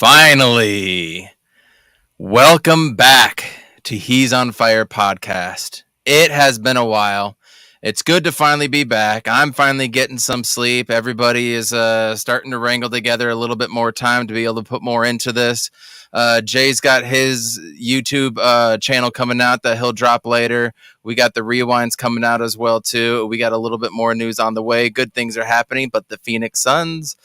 Finally, welcome back to He's on Fire podcast. It has been a while. It's good to finally be back. I'm finally getting some sleep. Everybody is starting to wrangle together a little bit more time to be able to put more into this. Jay's got his YouTube channel coming out that he'll drop later. We got the rewinds coming out as well, too. We got a little bit more news on the way. Good things are happening, but the Phoenix Suns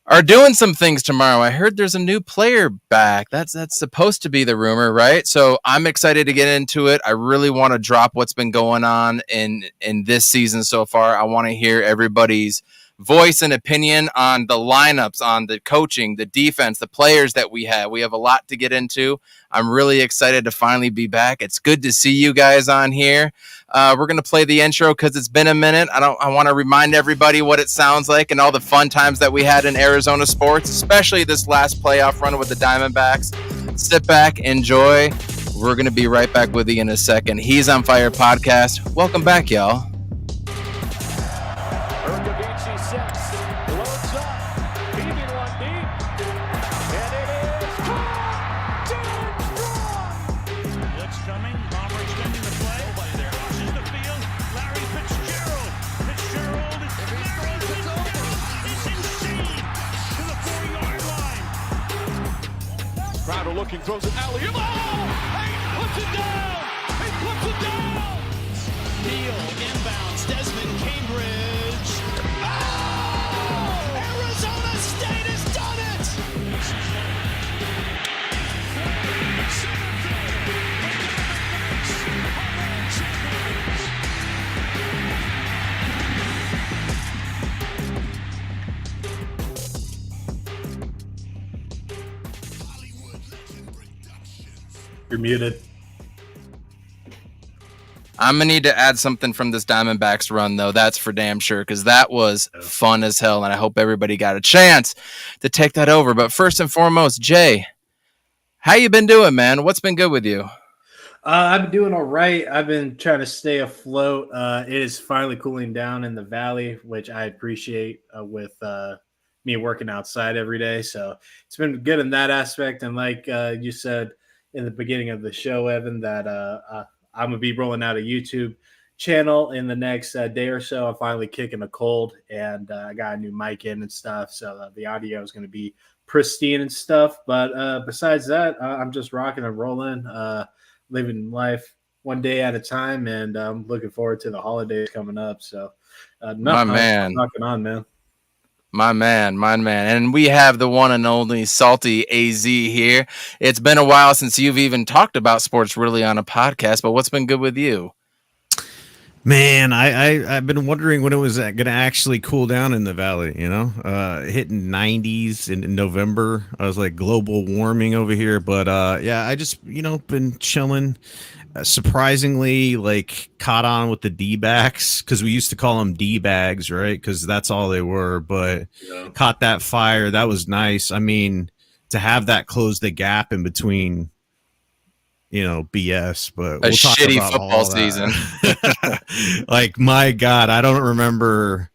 are doing some things tomorrow. I heard there's a new player back. That's supposed to be the rumor, right? So I'm excited to get into it. I really want to drop what's been going on in this season so far. I want to hear everybody's voice and opinion on the lineups, on the coaching, the defense, the players that we have. We have a lot to get into. I'm really excited to finally be back. It's good to see you guys on here. We're going to play the intro because it's been a minute. I want to remind everybody what it sounds like and all the fun times that we had in Arizona sports, especially this last playoff run with the Diamondbacks. Sit back, enjoy. We're going to be right back with you in a second. He's on Fire podcast. Welcome back, y'all. Looking, throws an alley. Oh! He puts it down! He puts it down! Beal inbounds. Desmond Cambridge. Oh! Arizona State has done it! You're muted. I'm going to need to add something from this Diamondbacks run, though. That's for damn sure, because that was fun as hell, and I hope everybody got a chance to take that over. But first and foremost, Jay, how you been doing, man? What's been good with you? I've been doing all right. I've been trying to stay afloat. It is finally cooling down in the valley, which I appreciate with me working outside every day. So it's been good in that aspect. And like you said in the beginning of the show, Evan, that I'm going to be rolling out a YouTube channel in the next day or so. I'm finally kicking a cold, and I got a new mic in and stuff. So the audio is going to be pristine and stuff. But besides that, I'm just rocking and rolling, living life one day at a time, and I'm looking forward to the holidays coming up. So my man, I'm knocking on, man. My man. And we have the one and only Salty AZ here. It's been a while since you've even talked about sports really on a podcast, but what's been good with you? Man, I've been wondering when it was going to actually cool down in the valley, hitting 90s in November. I was like global warming over here, but yeah, I just, been chilling. Surprisingly, like caught on with the D-backs, because we used to call them D-bags, right? Because that's all they were, but caught that fire. That was nice. I mean, to have that close the gap in between, BS, but we'll talk shitty about football season. Like, my God, I don't remember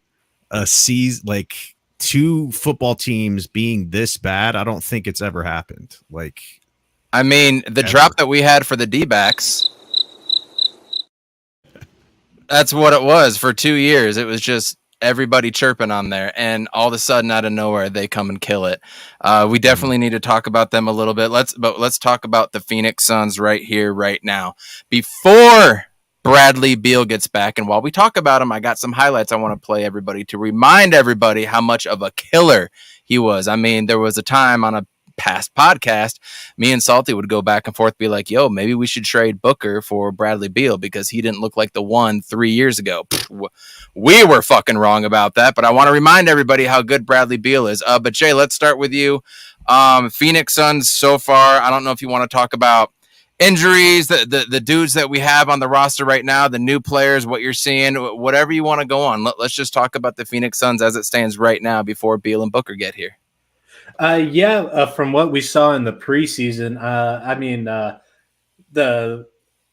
a season, like 2 football teams being this bad. I don't think it's ever happened. Like, I mean, the drop that we had for the D-backs, that's what it was for 2 years. It was just everybody chirping on there, and all of a sudden, out of nowhere, they come and kill it. We definitely need to talk about them a little bit. Let's talk about the Phoenix Suns right here, right now. Before Bradely Beal gets back, and while we talk about him, I got some highlights I want to play everybody to remind everybody how much of a killer he was. I mean, there was a time on a past podcast, me and Salty would go back and forth, be like, yo, maybe we should trade Booker for Bradely Beal because he didn't look like the one 3 years ago. We were fucking wrong about that, but I want to remind everybody how good Bradely Beal is. But Jay, let's start with you. Phoenix Suns so far, I don't know if you want to talk about injuries, the dudes that we have on the roster right now, the new players, what you're seeing, whatever you want to go on. Let's just talk about the Phoenix Suns as it stands right now before Beal and Booker get here. From what we saw in the preseason, the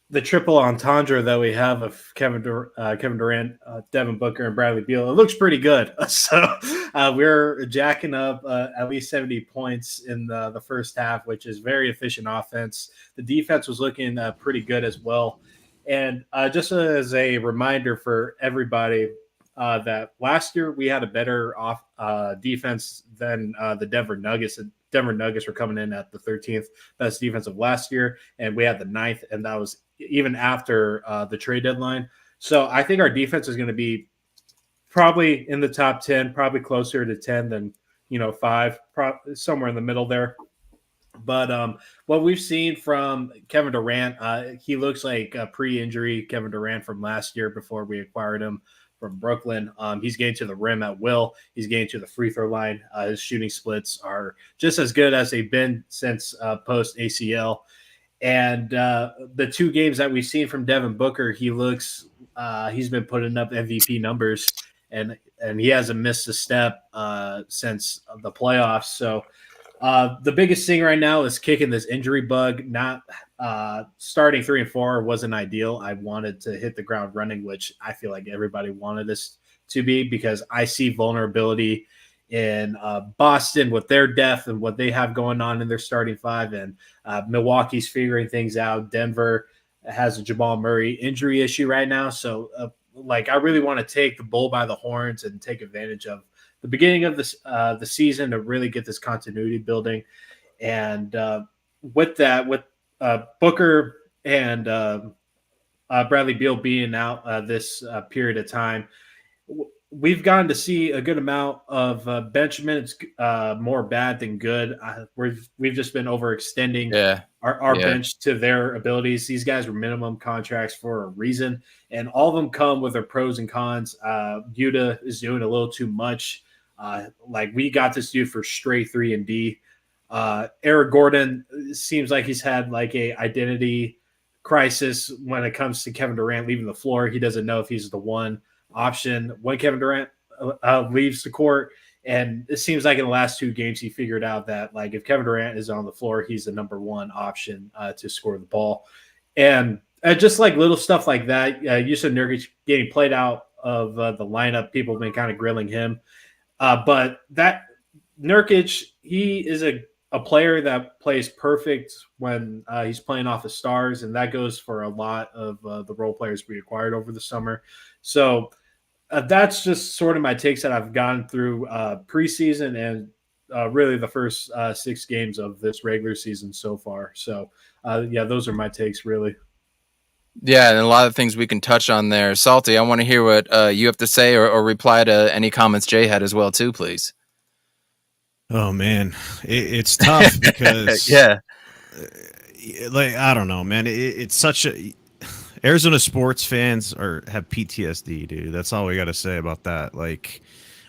the triple entendre that we have of Kevin Durant, Devin Booker, and Bradley Beal, it looks pretty good. So we're jacking up at least 70 points in the first half, which is very efficient offense. The defense was looking pretty good as well. And just as a reminder for everybody, that last year we had a better defense than the Denver Nuggets. Denver Nuggets were coming in at the 13th best defense of last year, and we had the 9th, and that was even after the trade deadline. So I think our defense is going to be probably in the top 10, probably closer to 10 than 5, somewhere in the middle there. But what we've seen from Kevin Durant, he looks like a pre-injury Kevin Durant from last year before we acquired him from Brooklyn. He's getting to the rim at will. He's getting to the free throw line. His shooting splits are just as good as they've been since post ACL. And the 2 games that we've seen from Devin Booker, he's been putting up MVP numbers, and he hasn't missed a step since the playoffs. So the biggest thing right now is kicking this injury bug. Not starting 3 and 4 wasn't ideal. I wanted to hit the ground running, which I feel like everybody wanted this to be, because I see vulnerability in Boston with their depth and what they have going on in their starting 5, and Milwaukee's figuring things out. Denver has a Jamal Murray injury issue right now, so I really want to take the bull by the horns and take advantage of the beginning of the season to really get this continuity building. And with Booker and Bradley Beal being out this period of time, we've gotten to see a good amount of bench minutes, more bad than good. We've just been overextending our bench to their abilities. These guys were minimum contracts for a reason, and all of them come with their pros and cons. Yuta is doing a little too much. We got this dude for straight 3 and D. Eric Gordon seems like he's had a identity crisis when it comes to Kevin Durant leaving the floor. He doesn't know if he's the one option when Kevin Durant leaves the court. And it seems like in the last 2 games, he figured out that if Kevin Durant is on the floor, he's the number 1 option to score the ball. And just little stuff like that, Jusuf Nurkic getting played out of the lineup, people have been kind of grilling him. But that Nurkic, he is a player that plays perfect when he's playing off the stars, and that goes for a lot of the role players we acquired over the summer. So that's just sort of my takes that I've gone through preseason and really the first 6 games of this regular season so far. So, those are my takes, really. Yeah, and a lot of things we can touch on there. Salty, I want to hear what you have to say or reply to any comments Jay had as well, too, please. Oh, man. It's tough because, yeah, I don't know, man. It's such a – Arizona sports fans have PTSD, dude. That's all we got to say about that.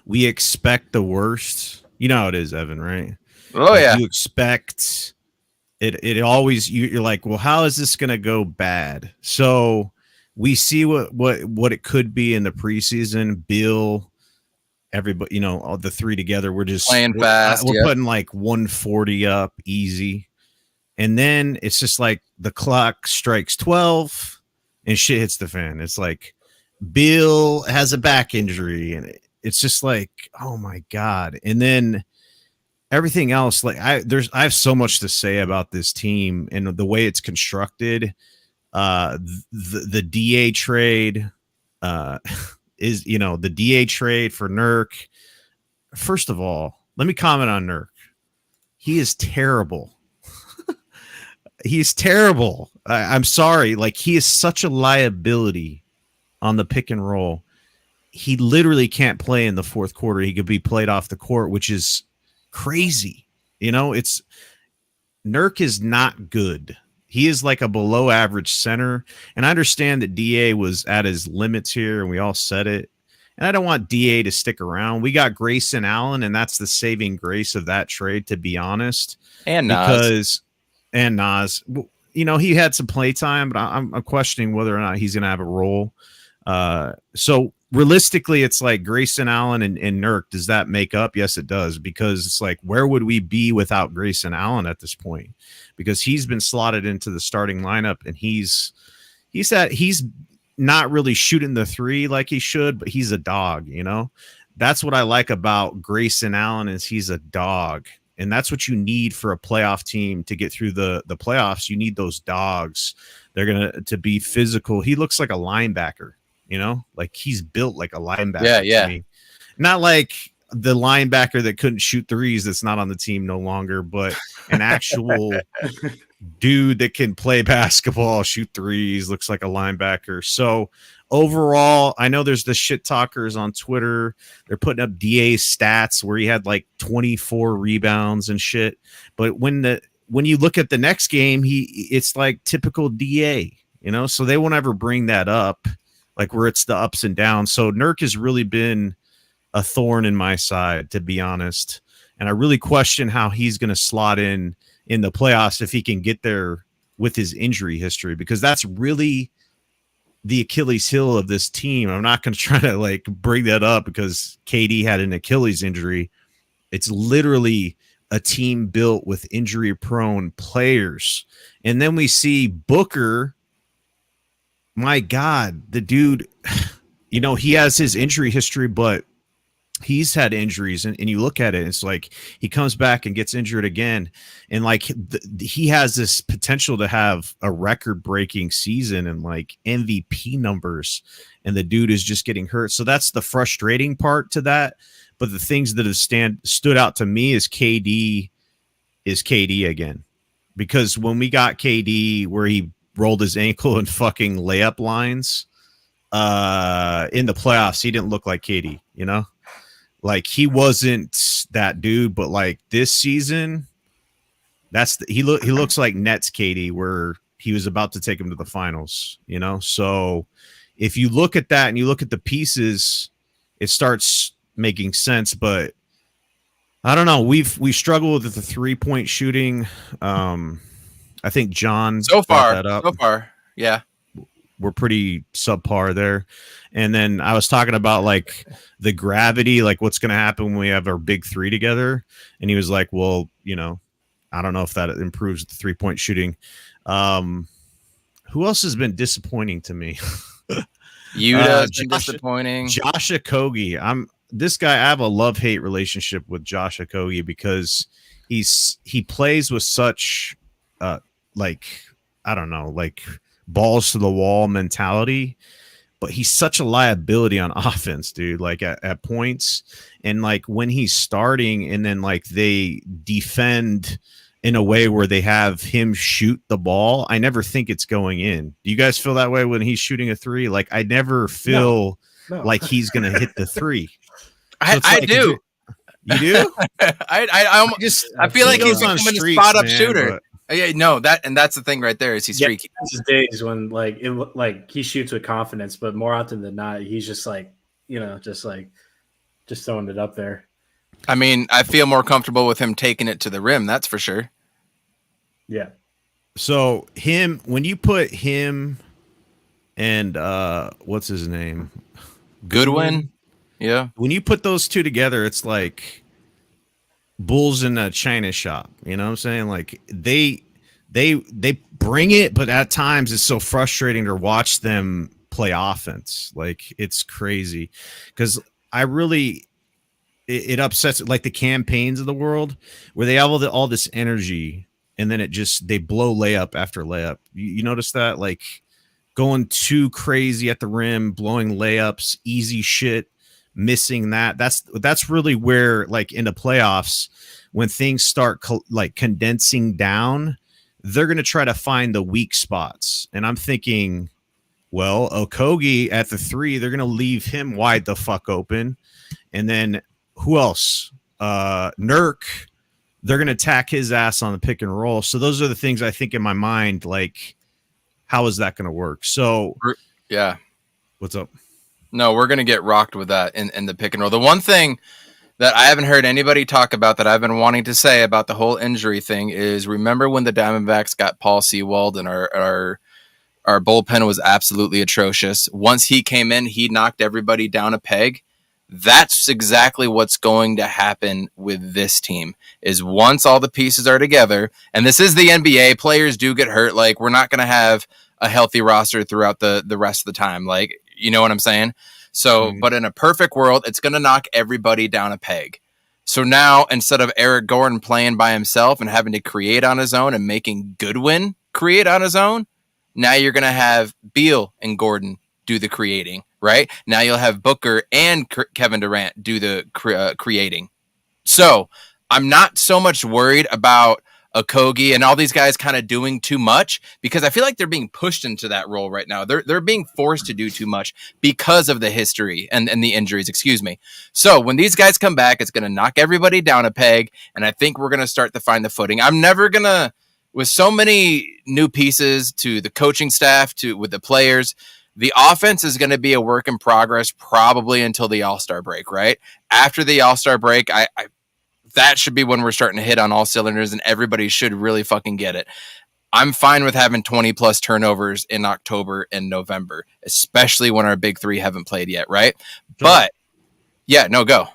We expect the worst. You know how it is, Evan, right? Oh, yeah. You expect – It always you're like, well, how is this going to go bad? So we see what it could be in the preseason. Bill, everybody, all the 3 together, we're just playing fast. We're putting 140 up easy, and then it's just the clock strikes 12 and shit hits the fan. It's Bill has a back injury, and it's just oh my god, and then everything else, I have so much to say about this team and the way it's constructed. The DA trade is, the DA trade for Nurk. First of all, let me comment on Nurk. He is terrible. He's terrible. I'm sorry. He is such a liability on the pick and roll. He literally can't play in the fourth quarter. He could be played off the court, which is crazy. It's Nurk is not good. He is a below average center. And I understand that DA was at his limits here, and we all said it. And I don't want DA to stick around. We got Grayson Allen, and that's the saving grace of that trade, to be honest. And Nas. He had some play time, but I'm questioning whether or not he's going to have a role. So realistically, it's Grayson Allen and Nurk. Does that make up? Yes, it does, because it's where would we be without Grayson Allen at this point? Because he's been slotted into the starting lineup, and he's he's not really shooting the three like he should, but he's a dog, you know? That's what I like about Grayson Allen is he's a dog. And that's what you need for a playoff team to get through the playoffs. You need those dogs. They're going to be physical. He looks like a linebacker, you know? Like he's built like a linebacker to me. Not like the linebacker that couldn't shoot threes that's not on the team no longer, but an actual dude that can play basketball, shoot threes, looks like a linebacker. So overall, I know there's the shit talkers on Twitter. They're putting up DA's stats where he had like 24 rebounds and shit. But when you look at the next game, it's like typical DA, you know, so they won't ever bring that up, like where it's the ups and downs. So Nurk has really been a thorn in my side, to be honest. And I really question how he's going to slot in the playoffs if he can get there with his injury history, because that's really the Achilles heel of this team. I'm not going to try to like bring that up because KD had an Achilles injury. It's literally a team built with injury prone players. And then we see Booker. My God, the dude, you know, he has his injury history, but he's had injuries, and you look at it, it's like he comes back and gets injured again, and like he has this potential to have a record-breaking season and like MVP numbers, and the dude is just getting hurt. So that's the frustrating part to that. But the things that have stood out to me is KD again, because when we got KD where he rolled his ankle and fucking layup lines in the playoffs, he didn't look like KD, you know. Like he wasn't that dude, but like this season, he looks like Nets KD, where he was about to take him to the finals, you know? So if you look at that and you look at the pieces, it starts making sense. But I don't know. We struggled with the 3-point shooting. I think John brought that up. So far, yeah. We're pretty subpar there. And then I was talking about like the gravity, like what's going to happen when we have our big three together. And he was like, well, you know, I don't know if that improves the 3-point shooting. Who else has been disappointing to me? Been disappointing. Josh Okogie. This guy, I have a love-hate relationship with Josh Okogie because he plays with such like, I don't know, like balls to the wall mentality, but he's such a liability on offense, dude, like at points. And like when he's starting and then like they defend in a way where they have him shoot the ball, I never think it's going in. Do you guys feel that way when he's shooting a three? Like I never feel like he's going to hit the three. So I do. You do? I feel like he's becoming a spot up shooter. Yeah, no, that's the thing right there is he's streaky. There's days when like he shoots with confidence, but more often than not, he's just like, you know, just throwing it up there. I mean, I feel more comfortable with him taking it to the rim. That's for sure. Yeah. So when you put him and what's his name? Goodwin. Yeah. When you put those two together, it's like bulls in a china shop, you know what I'm saying? Like they bring it, but at times it's so frustrating to watch them play offense. Like it's crazy because it upsets like the campaigns of the world where they have all this energy and then they blow layup after layup. You notice that, like going too crazy at the rim, blowing layups, easy shit, missing that. That's really where, like in the playoffs, when things start like condensing down, they're going to try to find the weak spots. And I'm thinking, well, Okogie at the three, they're going to leave him wide the fuck open. And then who else? Nurk, they're going to attack his ass on the pick and roll. So those are the things I think in my mind, like, how is that going to work? So yeah. What's up? No, we're going to get rocked with that in the pick and roll. The one thing that I haven't heard anybody talk about that I've been wanting to say about the whole injury thing is, remember when the Diamondbacks got Paul Sewald and our bullpen was absolutely atrocious. Once he came in, he knocked everybody down a peg. That's exactly what's going to happen with this team is once all the pieces are together, and this is the NBA, players do get hurt. Like, we're not going to have a healthy roster throughout the rest of the time. Like, you know what I'm saying? So, but in a perfect world, it's going to knock everybody down a peg. So now, instead of Eric Gordon playing by himself and having to create on his own and making Goodwin create on his own, now you're going to have Beal and Gordon do the creating, right? Now you'll have Booker and Kevin Durant do the creating. So I'm not so much worried about Okogie and all these guys kind of doing too much, because I feel like they're being pushed into that role right now. They're being forced to do too much because of the history and the injuries, excuse me. So when these guys come back, it's going to knock everybody down a peg, and I think we're going to start to find the footing. I'm never going to, with so many new pieces to the coaching staff, with the players, the offense is going to be a work in progress probably until the All-Star break, right? After the All-Star break, that should be when we're starting to hit on all cylinders, and everybody should really fucking get it. I'm fine with having 20 plus turnovers in October and November, especially when our big three haven't played yet, right? But yeah, no, go.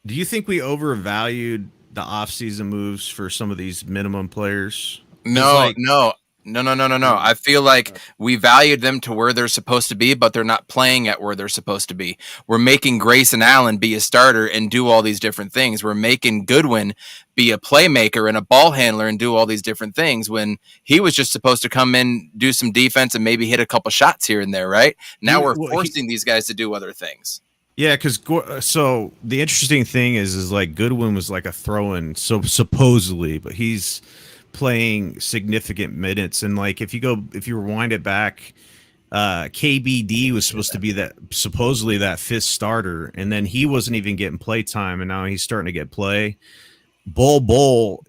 Do you think we overvalued the offseason moves for some of these minimum players? No. I feel like we valued them to where they're supposed to be, but they're not playing at where they're supposed to be. We're making Grayson Allen be a starter and do all these different things. We're making Goodwin be a playmaker and a ball handler and do all these different things when he was just supposed to come in, do some defense, and maybe hit a couple shots here and there, right? Now we're forcing these guys to do other things. Yeah, because so the interesting thing is like Goodwin was like a throw-in, so supposedly, but he's playing significant minutes, and like if you rewind it back, KBD was supposed to be supposedly that fifth starter, and then he wasn't even getting play time, and now he's starting to get play. Bull,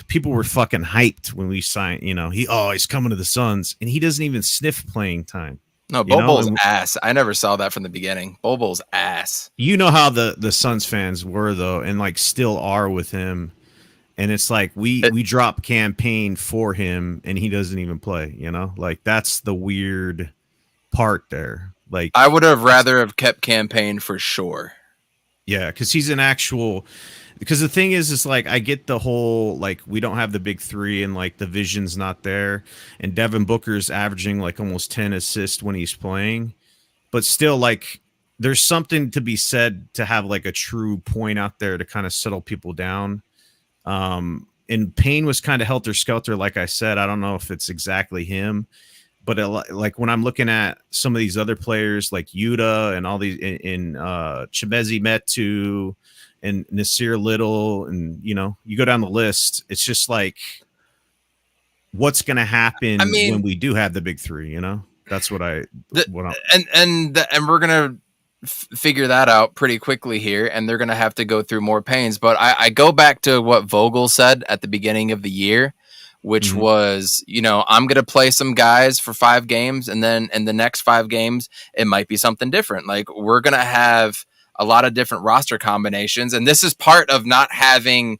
people were fucking hyped when we signed. He's coming to the Suns, and he doesn't even sniff playing time. No, Bobo's ass. I never saw that from the beginning. Bobo's ass. You know how the Suns fans were though, and like still are with him. And it's like we drop campaign for him, and he doesn't even play. Like that's the weird part there. Like I would have rather have kept campaign for sure. Yeah, because he's an actual. Because the thing is like I get the whole like we don't have the big three, and like the vision's not there, and Devin Booker's averaging like almost 10 assists when he's playing, but still like there's something to be said to have like a true point out there to kind of settle people down. And Payne was kind of helter-skelter, like I said. I don't know if it's exactly him, but like when I'm looking at some of these other players like Yuta and all these in Chibezi Metu and Nasir Little, and you go down the list, it's just like what's going to happen when we do have the big three, That's what and we're going to figure that out pretty quickly here, and they're going to have to go through more pains. But I go back to what Vogel said at the beginning of the year, which was, I'm going to play some guys for 5 games, and then in the next 5 games, it might be something different. Like we're going to have a lot of different roster combinations, and this is part of not having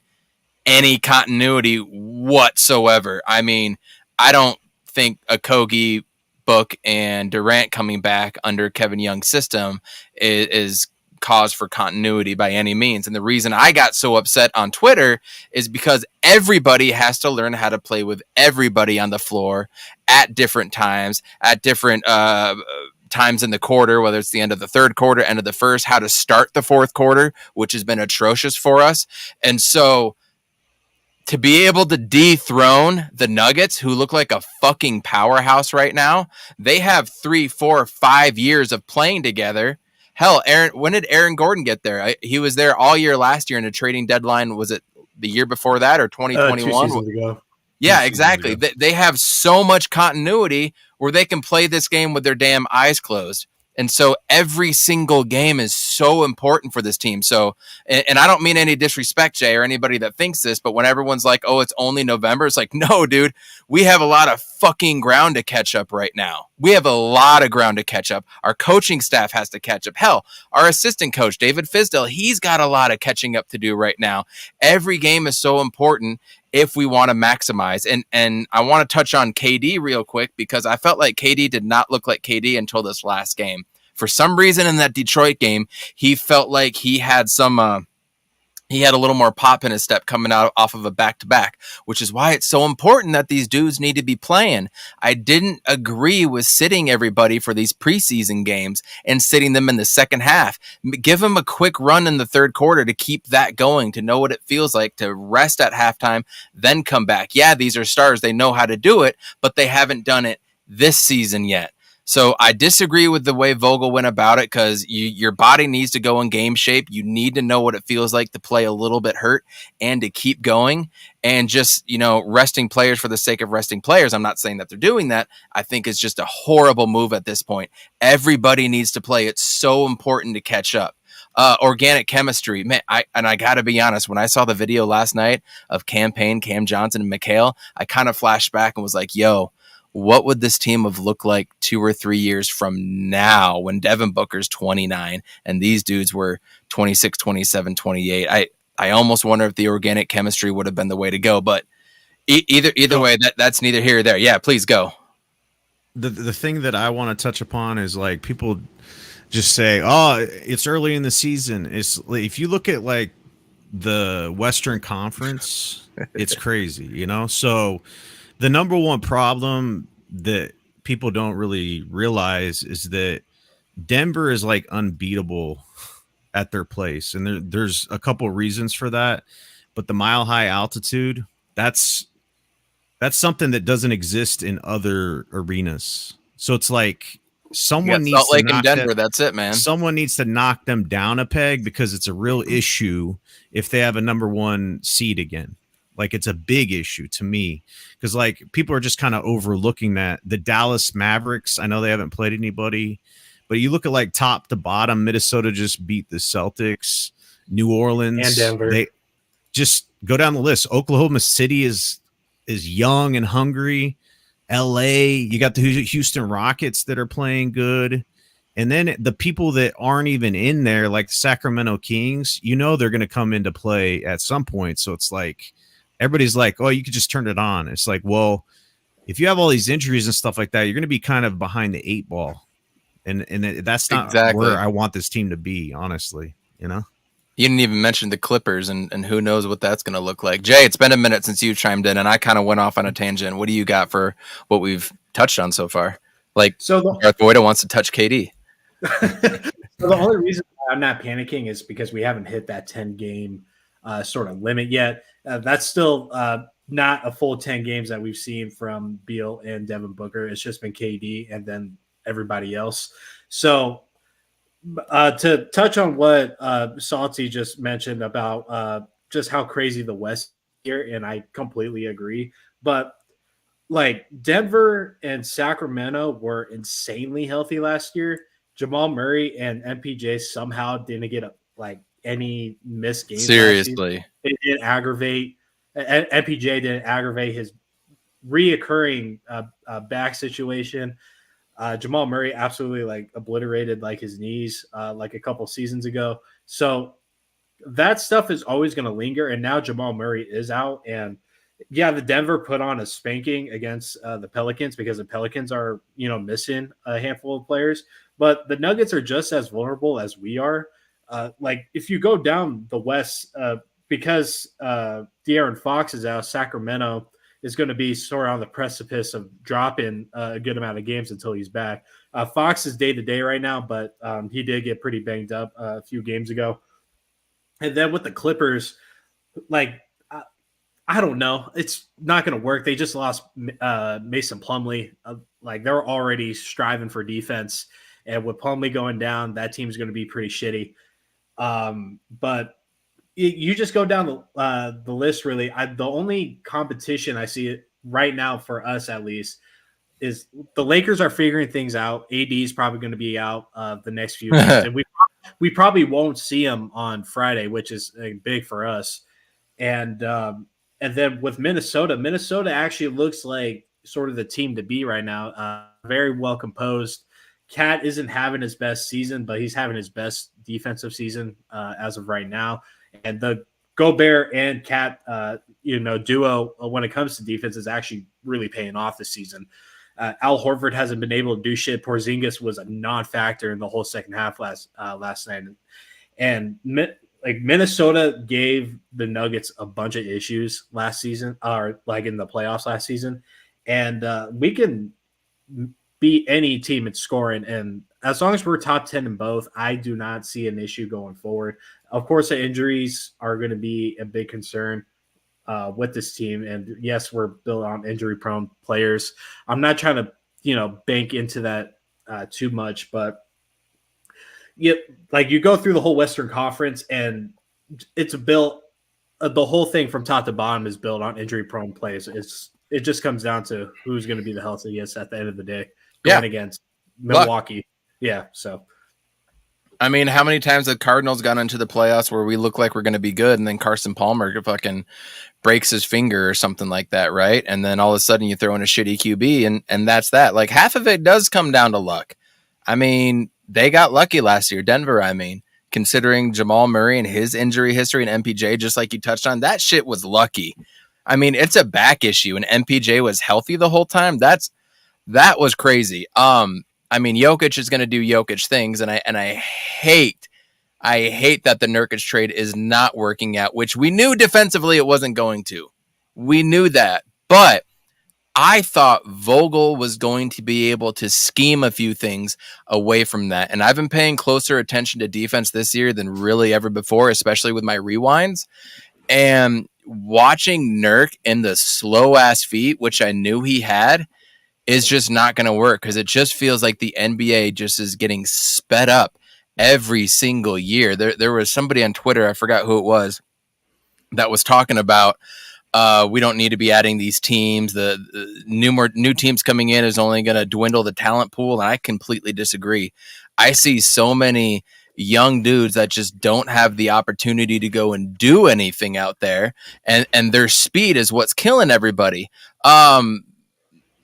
any continuity whatsoever. I mean, I don't think Okogie, Book, and Durant coming back under Kevin Young's system is cause for continuity by any means. And the reason I got so upset on Twitter is because everybody has to learn how to play with everybody on the floor at different times, at different times in the quarter, whether it's the end of the third quarter, end of the first, how to start the fourth quarter, which has been atrocious for us. And so to be able to dethrone the Nuggets, who look like a fucking powerhouse right now, they have 3, 4, 5 years of playing together. Hell, when did Aaron Gordon get there? He was there all year last year in a trading deadline. Was it the year before that or 2021? 2 seasons ago. Yeah, exactly. They have so much continuity where they can play this game with their damn eyes closed. And so every single game is so important for this team. So, and I don't mean any disrespect, Jay, or anybody that thinks this, but when everyone's like, oh, it's only November, it's like, no, dude, we have a lot of fucking ground to catch up right now. We have a lot of ground to catch up. Our coaching staff has to catch up. Hell, our assistant coach, David Fizdale, he's got a lot of catching up to do right now. Every game is so important if we want to maximize. And I want to touch on KD real quick, because I felt like KD did not look like KD until this last game. For some reason in that Detroit game, he felt like he had some he had a little more pop in his step coming out off of a back-to-back, which is why it's so important that these dudes need to be playing. I didn't agree with sitting everybody for these preseason games and sitting them in the second half. Give them a quick run in the third quarter to keep that going, to know what it feels like to rest at halftime, then come back. Yeah, these are stars. They know how to do it, but they haven't done it this season yet. So I disagree with the way Vogel went about it, because your body needs to go in game shape. You need to know what it feels like to play a little bit hurt and to keep going, and just, resting players for the sake of resting players. I'm not saying that they're doing that. I think it's just a horrible move at this point. Everybody needs to play. It's so important to catch up. Organic chemistry, man. I got to be honest. When I saw the video last night of Cam Payne, Cam Johnson, and McHale, I kind of flashed back and was like, yo, what would this team have looked like 2 or 3 years from now when Devin Booker's 29 and these dudes were 26, 27, 28? I almost wonder if the organic chemistry would have been the way to go, but either way, that's neither here or there. Yeah, please go. The thing that I want to touch upon is, like, people just say, "Oh, it's early in the season." It's, if you look at like the Western Conference, it's crazy, So the number one problem that people don't really realize is that Denver is like unbeatable at their place, and there's a couple reasons for that. But the mile high altitude, that's something that doesn't exist in other arenas. So it's like someone needs Salt to Lake and knock Denver. that, That's it, man. someone needs to knock them down a peg, because it's a real issue if they have a number one seed again. Like, it's a big issue to me, because like people are just kind of overlooking that. The Dallas Mavericks, I know they haven't played anybody, but you look at like top to bottom, Minnesota just beat the Celtics, New Orleans, and Denver. They just go down the list. Oklahoma City is young and hungry. LA, you got the Houston Rockets that are playing good. And then the people that aren't even in there, like the Sacramento Kings, they're going to come into play at some point. So it's like, everybody's like, oh, you could just turn it on. It's like, well, if you have all these injuries and stuff like that, you're going to be kind of behind the 8 ball. And that's not exactly where I want this team to be, honestly, You didn't even mention the Clippers, and who knows what that's going to look like. Jay, it's been a minute since you chimed in, and I kind of went off on a tangent. What do you got for what we've touched on so far? Like, Darth Voida wants to touch KD. So the only reason why I'm not panicking is because we haven't hit that 10-game sort of limit yet. That's still not a full 10 games that we've seen from Beal and Devin Booker. It's just been KD and then everybody else. So to touch on what Salty just mentioned about just how crazy the West here, and I completely agree. But like Denver and Sacramento were insanely healthy last year. Jamal Murray and MPJ somehow didn't get any missed games. Seriously, it didn't aggravate. MPJ didn't aggravate his reoccurring back situation. Jamal Murray absolutely obliterated his knees a couple seasons ago. So that stuff is always going to linger. And now Jamal Murray is out, and yeah, the Denver put on a spanking against the Pelicans because the Pelicans are missing a handful of players, but the Nuggets are just as vulnerable as we are. If you go down the West, because De'Aaron Fox is out, Sacramento is going to be sort of on the precipice of dropping a good amount of games until he's back. Fox is day-to-day right now, but he did get pretty banged up a few games ago. And then with the Clippers, I don't know. It's not going to work. They just lost Mason Plumlee. They're already striving for defense. And with Plumlee going down, that team's going to be pretty shitty. But you just go down the list, really. The only competition I see right now, for us at least, is the Lakers are figuring things out. AD is probably going to be out the next few games. And we probably won't see him on Friday, which is big for us. And then with Minnesota actually looks like sort of the team to be right now. Very well composed. Cat isn't having his best season, but he's having his best defensive season as of right now. And the Gobert and Cat, duo when it comes to defense is actually really paying off this season. Al Horford hasn't been able to do shit. Porzingis was a non-factor in the whole second half last night. And like Minnesota gave the Nuggets a bunch of issues last season, or like in the playoffs last season, and we can beat any team in scoring. And as long as we're top 10 in both, I do not see an issue going forward. Of course, the injuries are going to be a big concern with this team. And yes, we're built on injury prone players. I'm not trying to, bank into that too much, but like you go through the whole Western Conference and it's built, the whole thing from top to bottom is built on injury prone plays. It just comes down to who's going to be the healthiest at the end of the day going against Milwaukee. Luck. Yeah. So, I mean, how many times have Cardinals gone into the playoffs where we look like we're going to be good, and then Carson Palmer fucking breaks his finger or something like that, right? And then all of a sudden you throw in a shitty QB, and that's that. Like, half of it does come down to luck. I mean, they got lucky last year, Denver, considering Jamal Murray and his injury history and MPJ, just like you touched on, that shit was lucky. I mean, it's a back issue, and MPJ was healthy the whole time. That was crazy. I mean, Jokic is going to do Jokic things, and I hate that the Nurkic trade is not working out, which we knew defensively it wasn't going to. We knew that, but I thought Vogel was going to be able to scheme a few things away from that, and I've been paying closer attention to defense this year than really ever before, especially with my rewinds, and watching Nurk in the slow-ass feet, which I knew he had, is just not going to work because it just feels like the NBA just is getting sped up every single year. There was somebody on Twitter, I forgot who it was, that was talking about we don't need to be adding these teams. The new teams coming in is only going to dwindle the talent pool, and I completely disagree. I see so many young dudes that just don't have the opportunity to go and do anything out there, and their speed is what's killing everybody.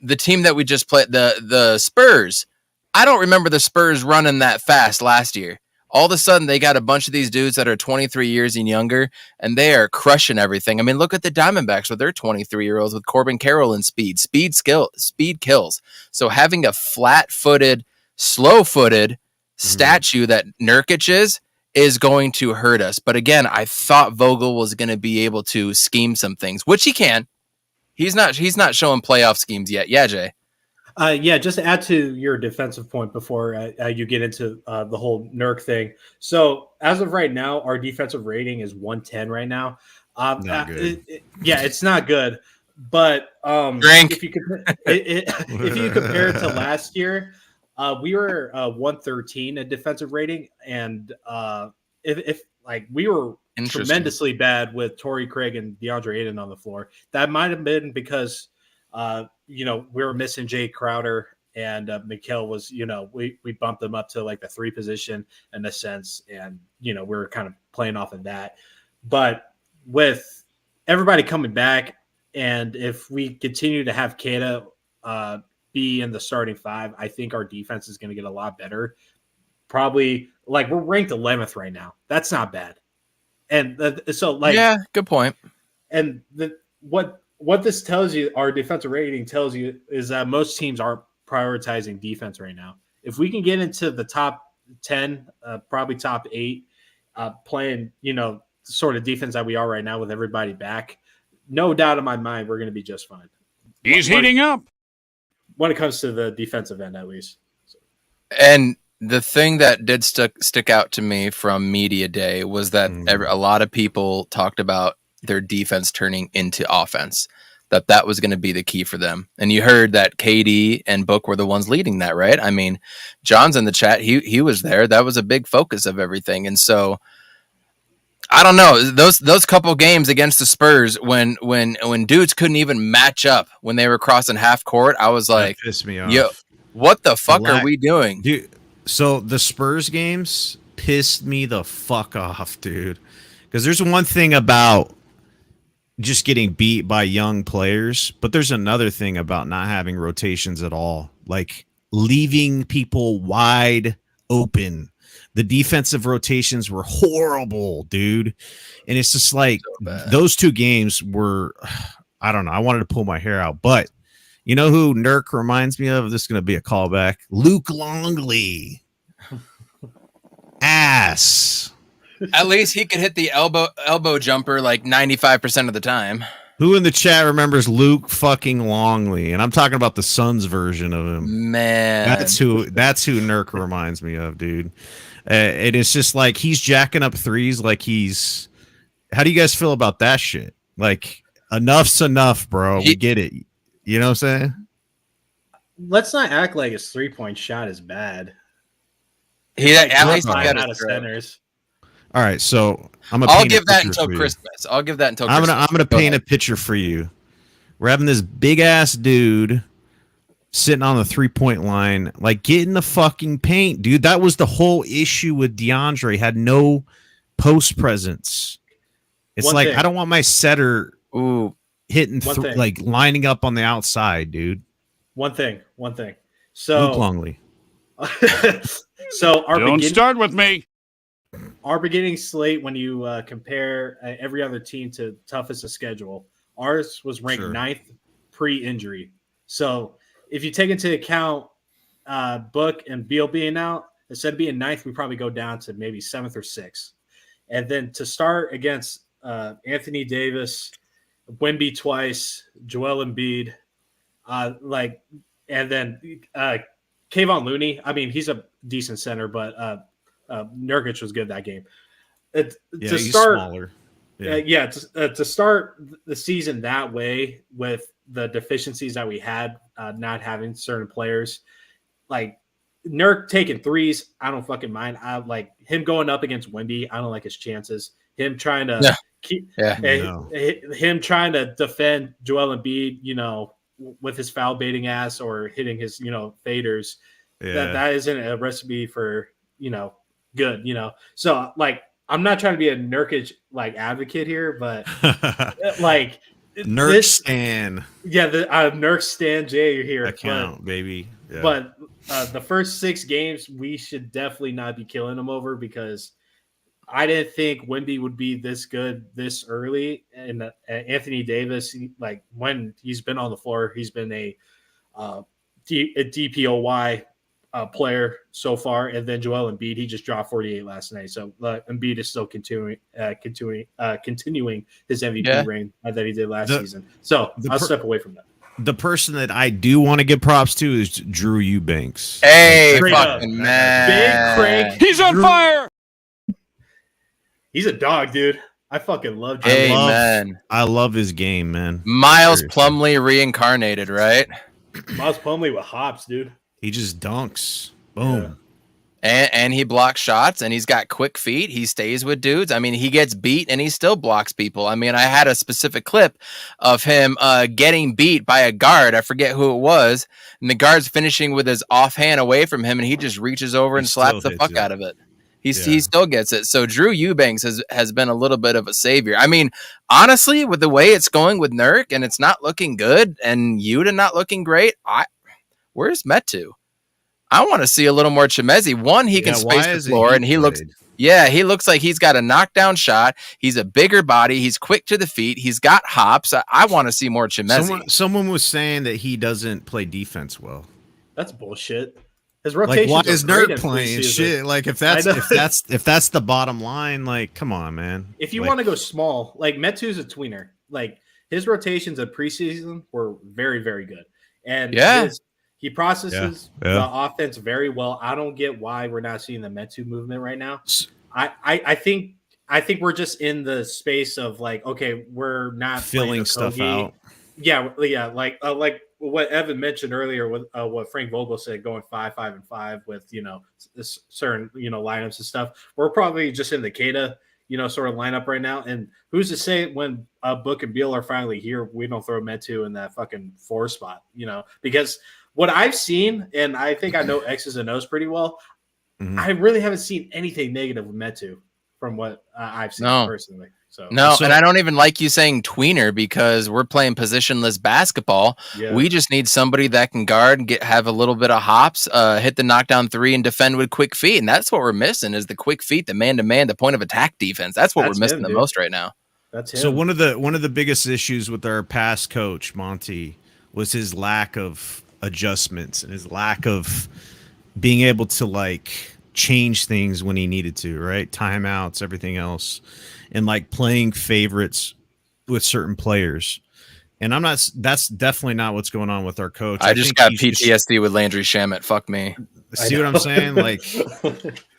The team that we just played, the Spurs, I don't remember the Spurs running that fast last year. All of a sudden, they got a bunch of these dudes that are 23 years and younger, and they are crushing everything. I mean, look at the Diamondbacks with their 23-year-olds with Corbin Carroll and speed. Speed kills. So having a flat-footed, slow-footed statue that Nurkic is going to hurt us. But again, I thought Vogel was going to be able to scheme some things, which he can. He's not showing playoff schemes yet. Yeah, Jay. Just to add to your defensive point before you get into the whole Nurk thing. So as of right now, our defensive rating is 110 right now. Not good. It's not good. But if you compare it to last year, we were 113 at defensive rating, and if we were tremendously bad with Torrey Craig and DeAndre Ayton on the floor. That might have been because we were missing Jay Crowder, and Mikal was, we bumped them up to like the 3 position in a sense, and we were kind of playing off of that. But with everybody coming back, and if we continue to have Keita be in the starting 5, I think our defense is going to get a lot better. Probably we're ranked 11th right now. That's not bad. And good point. And what this tells you, our defensive rating tells you, is that most teams aren't prioritizing defense right now. If we can get into the top 10, probably top 8, playing, sort of defense that we are right now with everybody back, no doubt in my mind, we're going to be just fine. He's heating up. When it comes to the defensive end, at least. And the thing that did stick out to me from media day was that a lot of people talked about their defense turning into offense, that was going to be the key for them. And you heard that KD and Book were the ones leading that, right? I mean, John's in the chat. He was there. That was a big focus of everything. And so I don't know, those couple games against the Spurs when dudes couldn't even match up when they were crossing half court, I was like, that pissed me off. Yo, what the fuck are we doing? Dude, so the Spurs games pissed me the fuck off, dude. Because there's one thing about just getting beat by young players, but there's another thing about not having rotations at all. Like leaving people wide open. The defensive rotations were horrible, dude. And it's just like those 2 games were, I don't know. I wanted to pull my hair out, but you know who Nurk reminds me of? This is going to be a callback. Luke Longley. Ass. At least he could hit the elbow jumper like 95% of the time. Who in the chat remembers Luke fucking Longley? And I'm talking about the Suns version of him. Man, That's who Nurk reminds me of, dude. And it's just like he's jacking up threes like he's. How do you guys feel about that shit? Like enough's enough, bro. We get it. You know what I'm saying? Let's not act like his 3-point shot is bad. At least he got out his of centers. All right, so I'll give that until Christmas. I'll give that until Christmas. I'm gonna paint a picture for you. We're having this big ass dude sitting on the 3-point line, like get in the fucking paint, dude. That was the whole issue with DeAndre. Had no post presence. It's like I don't want my setter hitting like lining up on the outside, dude. One thing. So Luke Longley. So don't start with me. Our beginning slate, when you compare every other team to toughest of schedule, ours was ranked 9th pre-injury. So if you take into account Book and Beal being out, instead of being 9th, we probably go down to maybe 7th or 6th. And then to start against Anthony Davis, Wemby twice, Joel Embiid, and then Kayvon Looney. I mean, he's a decent center, but Nurkic was good that game. He's smaller. To start the season that way with the deficiencies that we had, not having certain players, like Nurk taking threes, I don't fucking mind. I like him going up against Wemby. I don't like his chances. Him trying to him trying to defend Joel Embiid, with his foul baiting ass or hitting his, faders. That isn't a recipe for, good, So like, I'm not trying to be a Nurkic like advocate here, but like Nurk Stan. Yeah, the Nurk Stan J here. Account, baby. Yeah. But the first 6 games, we should definitely not be killing them over because I didn't think Wemby would be this good this early. And Anthony Davis, like when he's been on the floor, he's been a DPOY player so far. And then Joel Embiid, he just dropped 48 last night. So Embiid is still continuing his MVP reign that he did last season. So I'll step away from that. The person that I do want to give props to is Drew Eubanks. Hey, fucking man. Big Crank. He's on fire. He's a dog, dude. I fucking love Drew. I love his game, man. Miles Plumlee reincarnated, right? Miles Plumlee with hops, dude. He just dunks. Boom. Yeah. And he blocks shots, and he's got quick feet. He stays with dudes. I mean, he gets beat, and he still blocks people. I mean, I had a specific clip of him getting beat by a guard. I forget who it was. And the guard's finishing with his offhand away from him, and he just reaches over and slaps the fuck out of it. He still gets it. So Drew Eubanks has been a little bit of a savior. I mean, honestly, with the way it's going with Nurk, and it's not looking good, and Yuta not looking great, where's Metu? I want to see a little more Chimezi. One, he can space the floor, and he looks like he's got a knockdown shot. He's a bigger body. He's quick to the feet. He's got hops. I want to see more Chimezi. Someone was saying that he doesn't play defense well. That's bullshit. His rotation. Like, why is Nurk playing shit? Like, if that's the bottom line, like, come on, man. If you want to go small, like Metu's a tweener. Like his rotations of preseason were very, very good, and he processes the offense very well. I don't get why we're not seeing the Metu movement right now. I think we're just in the space of like, okay, we're not filling stuff out. Yeah, like what Evan mentioned earlier with what Frank Vogel said, going 5-5-5 with certain lineups and stuff. We're probably just in the Kata sort of lineup right now. And who's to say when Book and Beal are finally here, we don't throw Metu in that fucking 4 spot, because what I've seen, and I think I know X's and O's pretty well, I really haven't seen anything negative with Metu from what I've seen personally. So and I don't even like you saying tweener because we're playing positionless basketball. Yeah. We just need somebody that can guard and have a little bit of hops, hit the knockdown 3, and defend with quick feet. And that's what we're missing is the quick feet, the man-to-man, the point of attack defense. That's what we're missing the most right now. That's him. So one of the biggest issues with our past coach Monty was his lack of adjustments and his lack of being able to like change things when he needed to, right? Timeouts, everything else, and like playing favorites with certain players. And that's definitely not what's going on with our coach. I I just think got he's just, PTSD with Landry Shamet. Fuck me. see what I'm saying? Like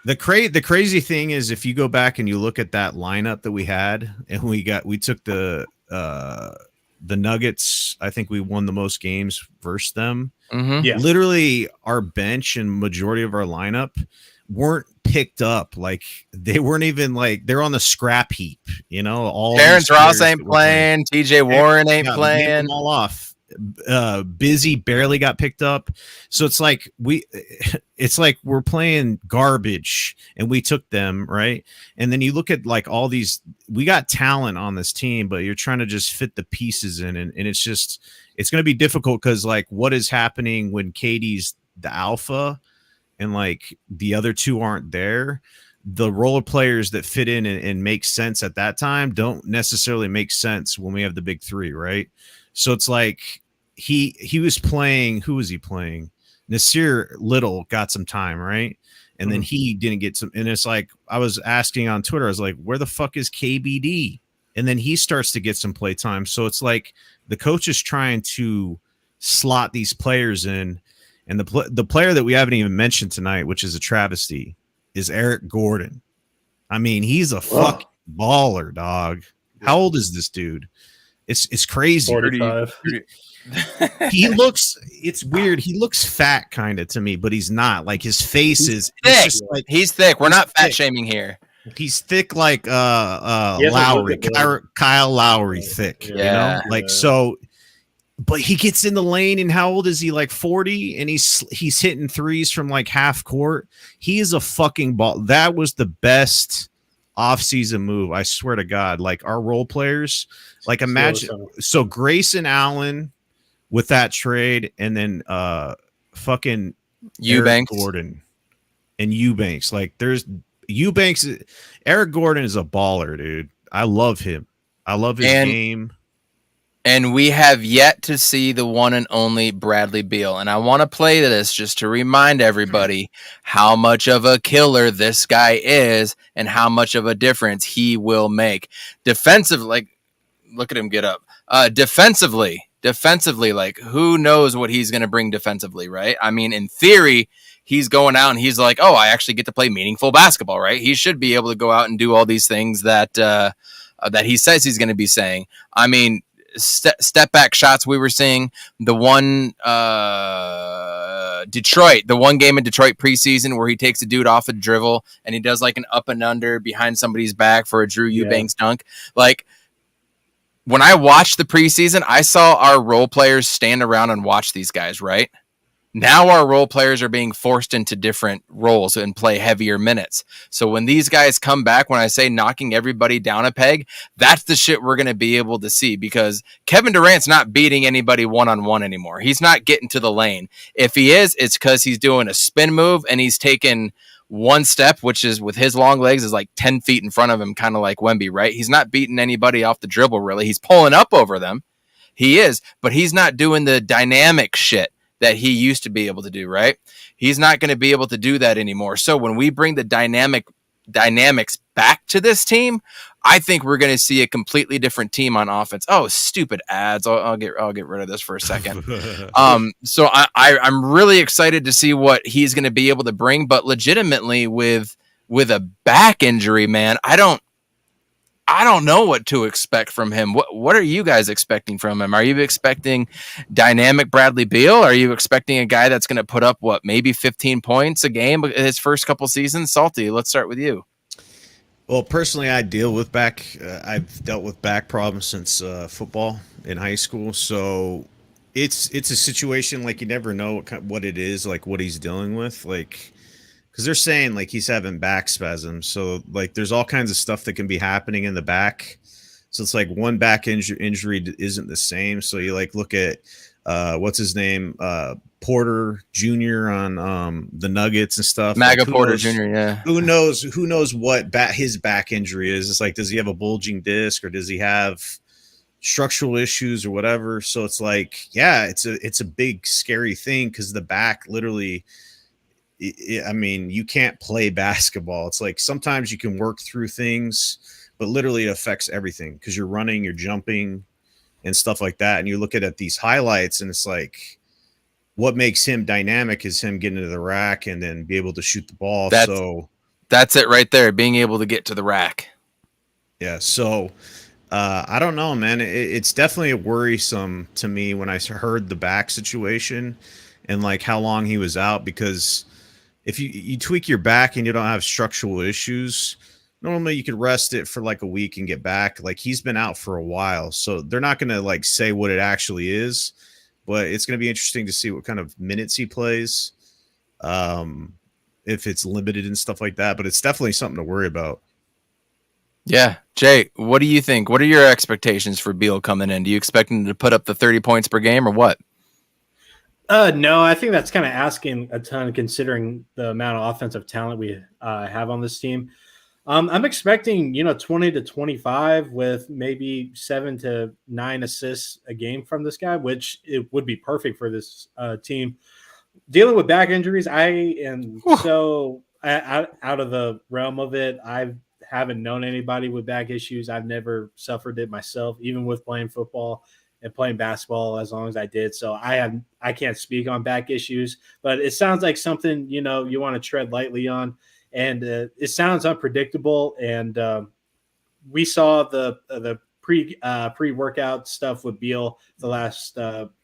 the crazy thing is if you go back and you look at that lineup that we had, and we took the Nuggets, I think we won the most games versus them. Mm-hmm. Yeah. Literally our bench and majority of our lineup weren't picked up. Like they weren't even like they're on the scrap heap, all Terrence these Ross players ain't that were playing. playing. TJ Warren ain't Yeah, name playing. them all off. Busy barely got picked up. So it's like we're playing garbage and we took them, right? And then you look at like all these, we got talent on this team, but you're trying to just fit the pieces in, and it's going to be difficult because like what is happening when Katie's the alpha and like the other two aren't there, the role players that fit in and make sense at that time don't necessarily make sense when we have the big three, right? So it's like he was playing. Who was he playing? Nasir Little got some time, right? And then he didn't get some. And it's like I was asking on Twitter, I was like, where the fuck is KBD? And then he starts to get some play time. So it's like the coach is trying to slot these players in. And the player that we haven't even mentioned tonight, which is a travesty, is Eric Gordon. I mean, he's a fucking baller, dog. How old is this dude? It's crazy. 45. He looks, it's weird. He looks fat kind of to me, but he's not. Like his face is thick. just like He's thick. We're not fat thick. shaming here. He's thick like doesn't Lowry, look it, Kyle Lowry thick, Yeah. Like so. But he gets in the lane, and how old is he? Like 40, and he's hitting threes from like half court. He is a fucking ball. That was the best offseason move, I swear to God. Like our role players, like imagine so Grayson Allen with that trade, and then fucking Eubanks. Eric Gordon and Eubanks. Like there's Eubanks. Eric Gordon is a baller, dude. I love him. I love his game. And we have yet to see the one and only Bradley Beal. And I want to play this just to remind everybody how much of a killer this guy is and how much of a difference he will make. Defensively, like, look at him get up. Defensively, like, who knows what he's going to bring defensively, right? I mean, in theory, he's going out and he's like, oh, I actually get to play meaningful basketball, right? He should be able to go out and do all these things that that he says he's going to be saying. I mean, step back shots we were seeing, the one game in Detroit preseason where he takes a dude off a dribble and he does like an up and under behind somebody's back for a Drew Eubanks dunk. Like when I watched the preseason, I saw our role players stand around and watch these guys, right? Now our role players are being forced into different roles and play heavier minutes. So when these guys come back, when I say knocking everybody down a peg, that's the shit we're going to be able to see, because Kevin Durant's not beating anybody one-on-one anymore. He's not getting to the lane. If he is, it's because he's doing a spin move and he's taking one step, which is with his long legs is like 10 feet in front of him, kind of like Wemby, right? He's not beating anybody off the dribble, really. He's pulling up over them. He is, but he's not doing the dynamic shit that he used to be able to do, right? He's not going to be able to do that anymore. So when we bring the dynamics back to this team, I think we're going to see a completely different team on offense. Oh, stupid ads. I'll get rid of this for a second. So I'm really excited to see what he's going to be able to bring, but legitimately with a back injury, man, I don't know what to expect from him. What are you guys expecting from him? Are you expecting dynamic Bradley Beal? Are you expecting a guy that's going to put up maybe 15 points a game in his first couple seasons? Salty, let's start with you. Well, personally, I've dealt with back problems since football in high school. So it's a situation like you never know what it is, like what he's dealing with, like. Because they're saying like he's having back spasms, so like there's all kinds of stuff that can be happening in the back. So it's like one back injury isn't the same. So you like look at what's his name, Porter Jr. on the Nuggets and stuff. Maga like, Porter Jr. Yeah. Who knows what his back injury is? It's like, does he have a bulging disc or does he have structural issues or whatever? So it's like, yeah, it's a big scary thing because the back literally. I mean, you can't play basketball. It's like sometimes you can work through things, but literally it affects everything because you're running, you're jumping, and stuff like that. And you look at these highlights, and it's like what makes him dynamic is him getting to the rack and then be able to shoot the ball. That's it right there, being able to get to the rack. Yeah, so I don't know, man. It's definitely worrisome to me when I heard the back situation and like how long he was out, because if you tweak your back and you don't have structural issues, normally you could rest it for like a week and get back. Like he's been out for a while, so they're not going to like say what it actually is, but it's going to be interesting to see what kind of minutes he plays, if it's limited and stuff like that. But it's definitely something to worry about. Yeah. Jay, what do you think? What are your expectations for Beal coming in? Do you expect him to put up the 30 points per game or what? No, I think that's kind of asking a ton considering the amount of offensive talent we have on this team. I'm expecting, 20 to 25 with maybe 7 to 9 assists a game from this guy, which it would be perfect for this team. Dealing with back injuries, I am so out of the realm of it. I haven't known anybody with back issues. I've never suffered it myself, even with playing football and playing basketball as long as I did. So I can't speak on back issues, but it sounds like something, you want to tread lightly on. And it sounds unpredictable. And we saw the pre-workout stuff with Beal the last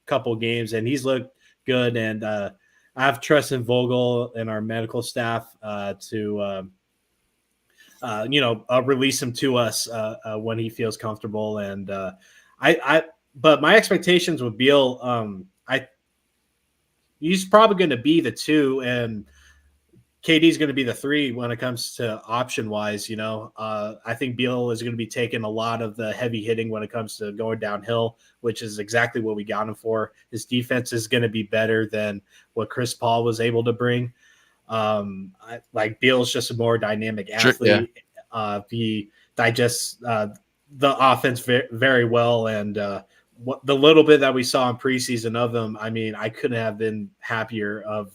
couple games, and he's looked good. And I have trust in Vogel and our medical staff to release him to us when he feels comfortable. And but my expectations with Beal, he's probably going to be the 2, and KD's going to be the 3 when it comes to option wise. I think Beal is going to be taking a lot of the heavy hitting when it comes to going downhill, which is exactly what we got him for. His defense is going to be better than what Chris Paul was able to bring. Beal's just a more dynamic athlete. Yeah. He digests the offense very well, and the little bit that we saw in preseason of them, I mean, I couldn't have been happier of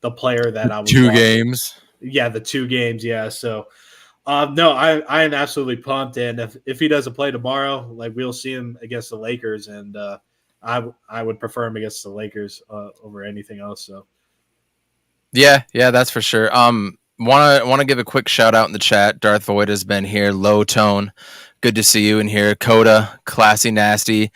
the player that I was 2 watching. games. Yeah, the 2 games. Yeah. So, no, I am absolutely pumped. And if he doesn't play tomorrow, we'll see him against the Lakers. And I would prefer him against the Lakers over anything else. So. Yeah, that's for sure. Want to give a quick shout out in the chat. Darth Void has been here. Low Tone, good to see you in here. Coda, Classy Nasty,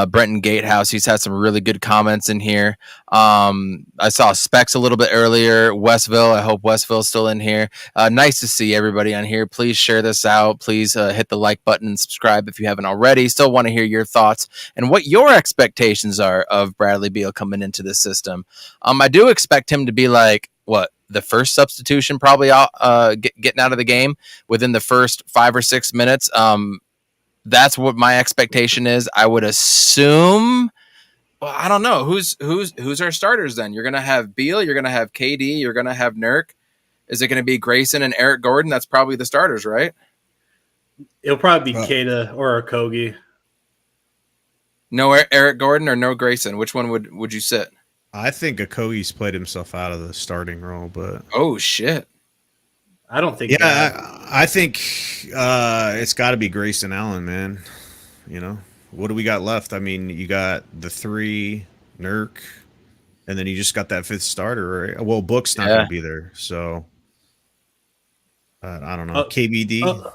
Brenton Gatehouse. He's had some really good comments in here. I saw Specs a little bit earlier. Westville, I hope Westville's still in here. Nice to see everybody on here. Please share this out. Please hit the like button and subscribe if you haven't already. Still want to hear your thoughts and what your expectations are of Bradley Beal coming into this system. I do expect him to be like, the first substitution probably getting out of the game within the first 5 or 6 minutes. That's what my expectation is. I would assume. Well, I don't know who's our starters then. You're gonna have Beal. You're gonna have KD. You're gonna have Nurk. Is it gonna be Grayson and Eric Gordon? That's probably the starters, right? It'll probably be Keita or Okogie. No Eric Gordon or no Grayson. Which one would you sit? I think Okogie's played himself out of the starting role, but oh shit, I don't think. Yeah, I think it's got to be Grayson Allen, man. What do we got left? I mean, you got the 3 Nurk, and then you just got that 5th starter, right? Well, Book's not going to be there, so I don't know. KBD.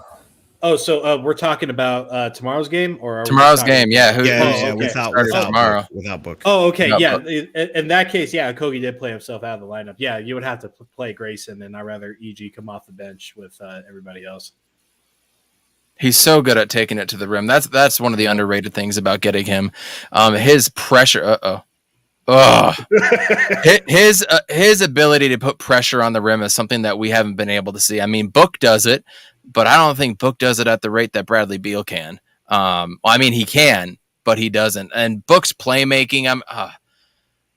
So we're talking about tomorrow's game, or tomorrow's game? Yeah, okay. Without tomorrow. Without Book. Oh, okay, yeah. In that case, yeah, Okogie did play himself out of the lineup. Yeah, you would have to play Grayson, and I'd rather EG come off the bench with everybody else. He's so good at taking it to the rim. That's one of the underrated things about getting him. His pressure. His ability to put pressure on the rim is something that we haven't been able to see. I mean, Book does it, but I don't think Book does it at the rate that Bradley Beal can. I mean, he can, but he doesn't. And Book's playmaking,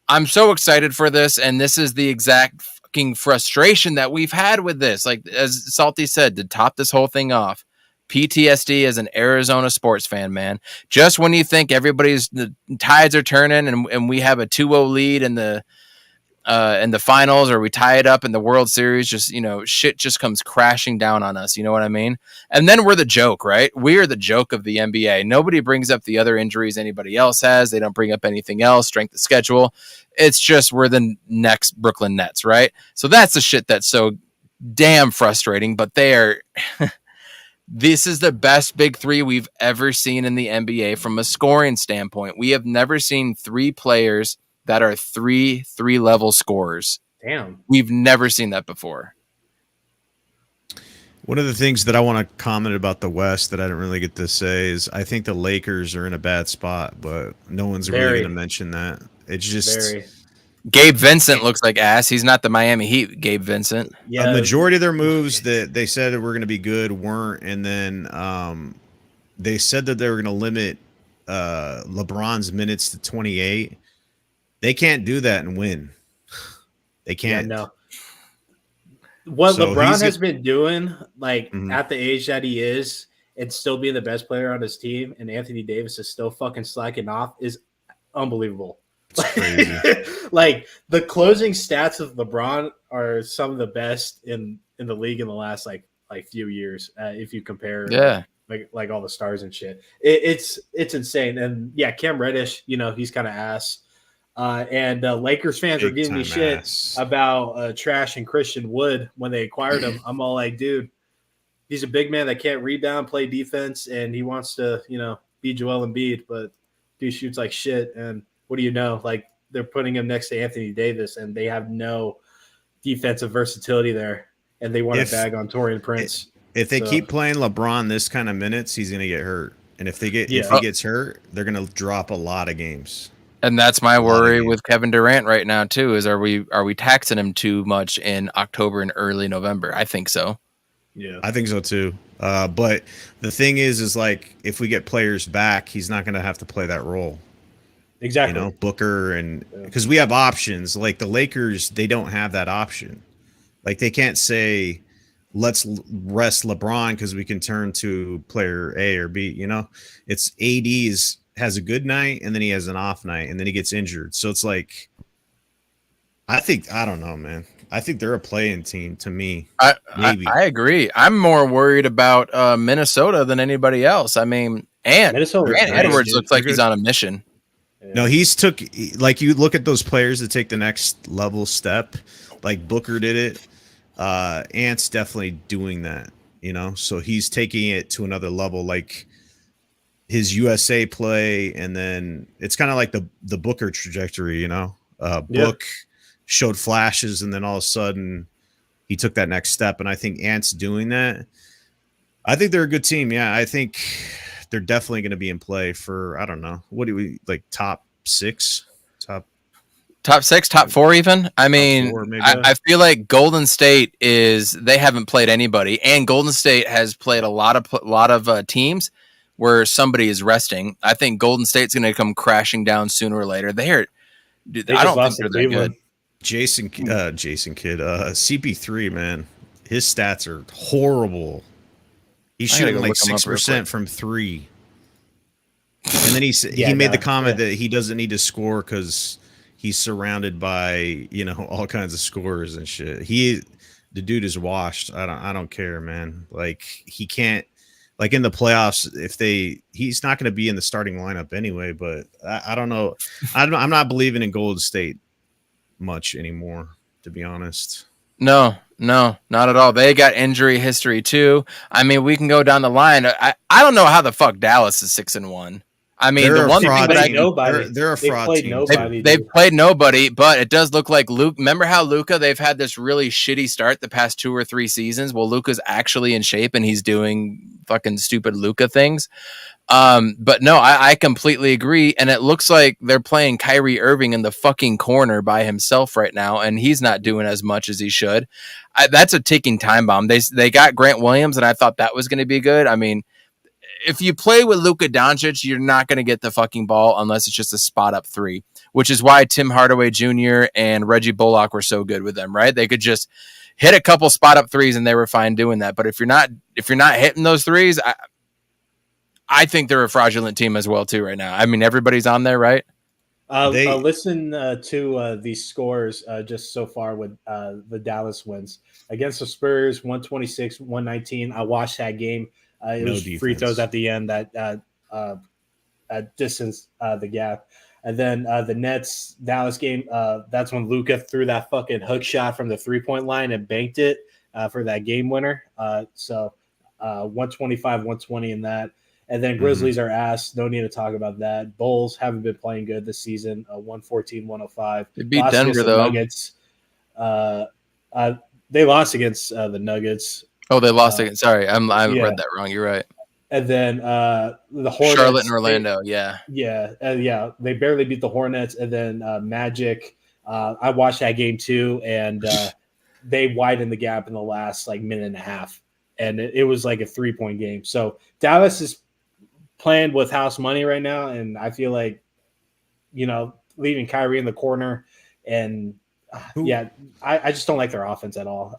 I'm so excited for this, and this is the exact fucking frustration that we've had with this. Like, as Salty said, to top this whole thing off, PTSD as an Arizona sports fan, man. Just when you think the tides are turning and we have a 2-0 lead in the in the finals, or we tie it up in the World Series, just, shit just comes crashing down on us. You know what I mean? And then we're the joke, right? We are the joke of the NBA. Nobody brings up the other injuries anybody else has. They don't bring up anything else, strength of schedule. It's just we're the next Brooklyn Nets, right? So that's the shit that's so damn frustrating, but they are. This is the best big three we've ever seen in the NBA from a scoring standpoint. We have never seen three players that are three-level scorers. Damn. We've never seen that before. One of the things that I want to comment about the West that I didn't really get to say is I think the Lakers are in a bad spot, but no one's really going to mention that. It's just Gabe Vincent looks like ass. He's not the Miami Heat, Gabe Vincent. Yeah, a majority of their moves that they said were going to be good weren't, and then they said that they were going to limit LeBron's minutes to 28. They can't do that and win. They can't. Yeah, no. What LeBron has been doing, at the age that he is, and still being the best player on his team, and Anthony Davis is still fucking slacking off, is unbelievable. It's crazy. The closing stats of LeBron are some of the best in the league in the last like few years. If you compare, like all the stars and shit, it's insane. And yeah, Cam Reddish, he's kind of ass. And Lakers fans are giving me shit about Trash and Christian Wood when they acquired him. I'm all like, dude, he's a big man that can't rebound, play defense, and he wants to, be Joel Embiid, but dude shoots like shit. And what do you know? They're putting him next to Anthony Davis, and they have no defensive versatility there, and they want to bag on Taurean Prince. If they keep playing LeBron this kind of minutes, he's going to get hurt. And if he gets hurt, they're going to drop a lot of games. And that's my worry with Kevin Durant right now too. Is are we taxing him too much in October and early November? I think so. Yeah, I think so too. But the thing is like if we get players back, he's not going to have to play that role. Exactly. Booker, and because we have options. Like the Lakers, they don't have that option. Like they can't say, let's rest LeBron because we can turn to player A or B. It's AD's has a good night and then he has an off night and then he gets injured. So it's like, I don't know, man. I think they're a play-in team to me. I agree. I'm more worried about Minnesota than anybody else. I mean, Grant Edwards looks like he's on a mission. Yeah. No, you look at those players that take the next level step, like Booker did it. Ant's definitely doing that, so he's taking it to another level, like his USA play. And then it's kind of like the Booker trajectory, Book showed flashes and then all of a sudden he took that next step. And I think Ant's doing that. I think they're a good team. Yeah. I think they're definitely going to be in play for, I don't know. What do we like? Top 6, top 6, top 4 even. I mean, I feel like Golden State they haven't played anybody, and Golden State has played a lot of teams where somebody is resting. I think Golden State's going to come crashing down sooner or later. I don't think they're that good. Jason Kidd, CP3, man, his stats are horrible. He's shooting like 6% from 3. And then he made the comment that he doesn't need to score because he's surrounded by, all kinds of scorers and shit. The dude is washed. I don't care, man. Like he can't, like in the playoffs, he's not going to be in the starting lineup anyway, but I don't know. I'm not believing in Golden State much anymore, to be honest. No, not at all. They got injury history too. I mean, we can go down the line. I don't know how the fuck Dallas is 6-1. I mean, they're the one thing that they're a fraud team. They've played nobody, but it does look like Luke. Remember how Luka? They've had this really shitty start the past 2 or 3 seasons. Well, Luka's actually in shape and he's doing fucking stupid Luka things. But no, I completely agree. And it looks like they're playing Kyrie Irving in the fucking corner by himself right now, and he's not doing as much as he should. That's a ticking time bomb. They got Grant Williams, and I thought that was going to be good. I mean, if you play with Luka Doncic, you're not going to get the fucking ball unless it's just a spot up 3, which is why Tim Hardaway Jr. and Reggie Bullock were so good with them, right? They could just hit a couple spot up 3s and they were fine doing that. But if you're not hitting those 3s, I think they're a fraudulent team as well too right now. I mean, everybody's on there, right? Listen to these scores just so far with the Dallas wins against the Spurs, 126, 119. I watched that game. It No was free throws defense. at the end that distance the gap. And then the Nets Dallas game, that's when Luka threw that fucking hook shot from the 3-point line and banked it for that game winner. So 125, 120 in that. And then Grizzlies are ass. No need to talk about that. Bulls haven't been playing good this season. 114, 105. They beat Lost against Denver the though. Nuggets. They lost against the Nuggets. Oh, they lost again. Sorry, I yeah. read that wrong. You're right. And then the Hornets. Charlotte and Orlando. Yeah. Yeah. They barely beat the Hornets. And then Magic. I watched that game too, and they widened the gap in the last minute and a half, and it was like a 3-point game. So Dallas is playing with house money right now, and I feel like leaving Kyrie in the corner, and I just don't like their offense at all.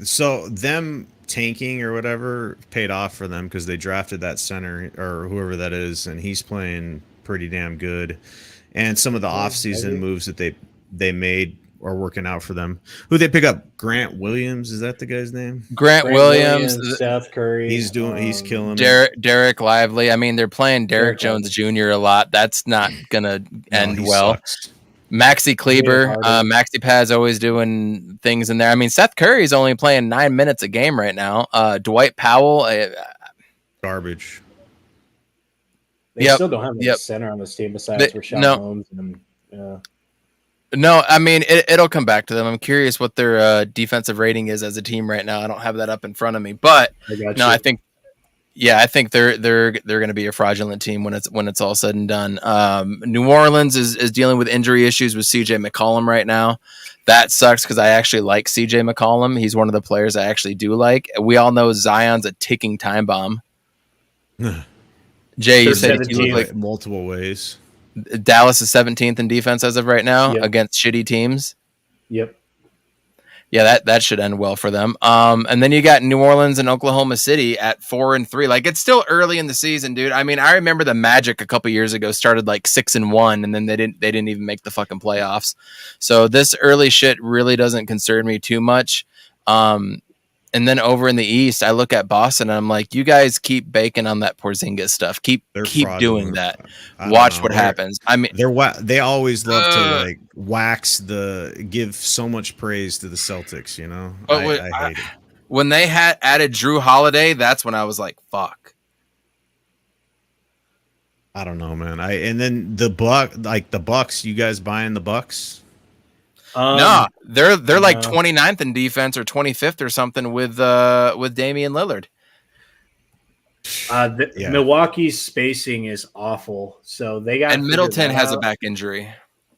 So them tanking or whatever paid off for them because they drafted that center or whoever that is, and he's playing pretty damn good. And some of the offseason moves that they made are working out for them. Who they pick up? Grant Williams, is that the guy's name? Grant Williams, Seth Curry. He's killing Derek Lively. I mean, they're playing Derek Jones Jr. a lot. That's not gonna end well. Sucks. Maxi Kleber, Maxi Pad's always doing things in there. I mean, Seth Curry's only playing 9 minutes a game right now. Dwight Powell, garbage. They still don't have a center on this team besides Rashad Holmes. No, I mean it'll come back to them. I'm curious what their defensive rating is as a team right now. I don't have that up in front of me, but I think they're going to be a fraudulent team when it's all said and done. New Orleans is dealing with injury issues with CJ McCollum right now. That sucks because I actually like CJ McCollum. He's one of the players I actually do like. We all know Zion's a ticking time bomb. Jay, you said he looked like multiple ways. Dallas is 17th in defense as of right now against shitty teams. Yep. Yeah, that should end well for them. And then you got New Orleans and Oklahoma City at 4-3. Like, it's still early in the season, dude. I mean, I remember the Magic a couple years ago started 6-1, and then they didn't even make the fucking playoffs. So this early shit really doesn't concern me too much. And then over in the East, I look at Boston and I'm like, you guys keep baking on that Porzingis stuff. Keep doing that. Watch what happens. I mean, they always love to give so much praise to the Celtics, you know. I hate it. When they had added Drew Holiday, that's when I was like, fuck. I don't know, man. And then the Bucks, you guys buying the Bucks? No, they're 29th in defense or 25th or something with Damian Lillard. Milwaukee's spacing is awful, so they got. And Middleton has a back injury.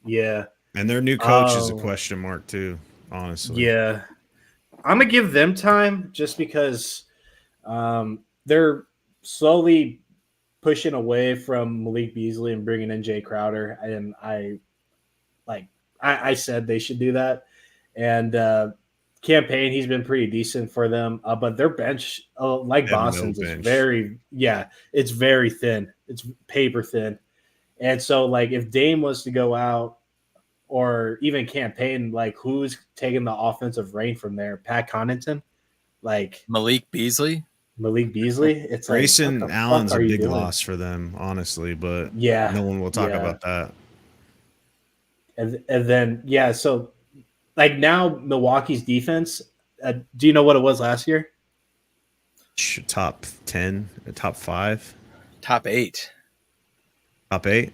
Yeah, and their new coach is a question mark too. Honestly, yeah, I'm gonna give them time just because they're slowly pushing away from Malik Beasley and bringing in Jay Crowder, and I said they should do that. And Campaign, he's been pretty decent for them. But their bench, Boston's, is it's very thin. It's paper thin. And so, if Dame was to go out or even Campaign, who's taking the offensive reign from there? Pat Connaughton? Malik Beasley? It's Grayson Allen's a big loss for them, honestly. But no one will talk about that. And then, so now Milwaukee's defense, do you know what it was last year? Top 10, top 5, top 8. Top 8?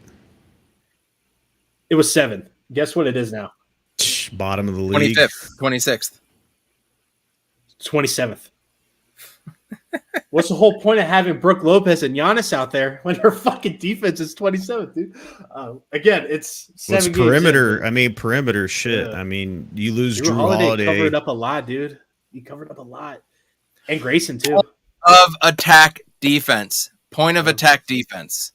It was 7. Guess what it is now? Bottom of the league. 26th. 27th. What's the whole point of having Brooke Lopez and Giannis out there when their fucking defense is 27th, dude? Again, it's 7 games. Perimeter shit. Yeah. I mean, you lose Drew Holiday. Covered up a lot, dude. He covered up a lot. And Grayson, too. Of attack defense. Point of attack defense.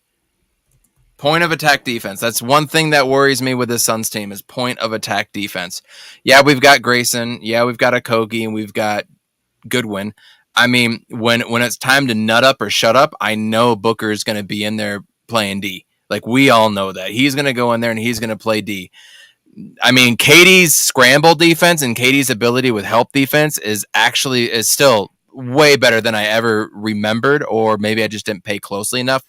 Point of attack defense. That's one thing that worries me with the Suns team is point of attack defense. Yeah, we've got Grayson. Yeah, we've got Okogie, and we've got Goodwin. I mean, when it's time to nut up or shut up, I know Booker is going to be in there playing D. Like, we all know that. He's going to go in there and he's going to play D. I mean, Katie's scramble defense and Katie's ability with help defense is still way better than I ever remembered, or maybe I just didn't pay closely enough,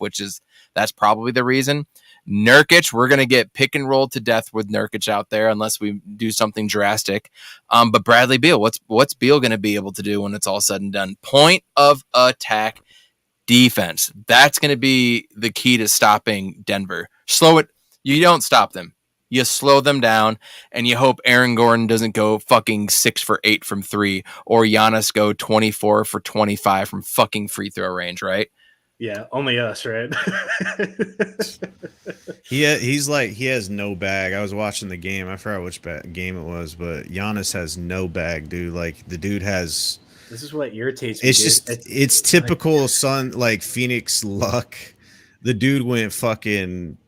that's probably the reason. Nurkic, we're going to get pick and roll to death with Nurkic out there unless we do something drastic. But Bradley Beal, what's Beal going to be able to do when it's all said and done? Point of attack defense. That's going to be the key to stopping Denver. Slow it. You don't stop them. You slow them down, and you hope Aaron Gordon doesn't go fucking 6 for 8 from 3, or Giannis go 24 for 25 from fucking free throw range, right? Yeah, only us, right? He has no bag. I was watching the game. I forgot which game it was, but Giannis has no bag, dude. Like, the dude has. This is what irritates me. It's typical Phoenix luck. The dude went fucking.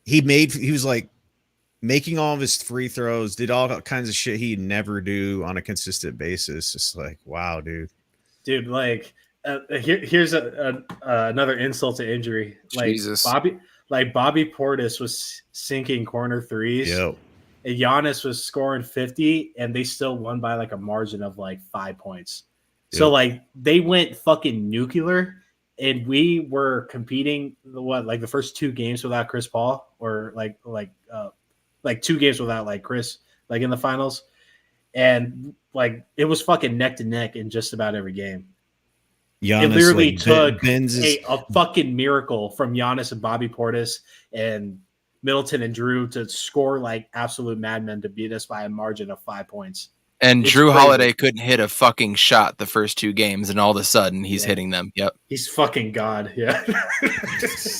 He was like making all of his free throws, did all kinds of shit he'd never do on a consistent basis. It's like, wow, dude. Dude, like. Here's another insult to injury. Like, Jesus. Bobby Portis was sinking corner threes. Yep. And Giannis was scoring 50, and they still won by like a margin of like 5 points. Yep. So like they went fucking nuclear, and we were competing the first 2 games without Chris Paul, or like 2 games without like Chris, like in the finals, and like it was fucking neck to neck in just about every game. Giannis, it literally took Ben's a fucking miracle from Giannis and Bobby Portis and Middleton and Drew to score like absolute madmen to beat us by a margin of 5 points. And it's Drew Holiday couldn't hit a fucking shot the first 2 games, and all of a sudden he's hitting them. Yep. He's fucking God. Yeah.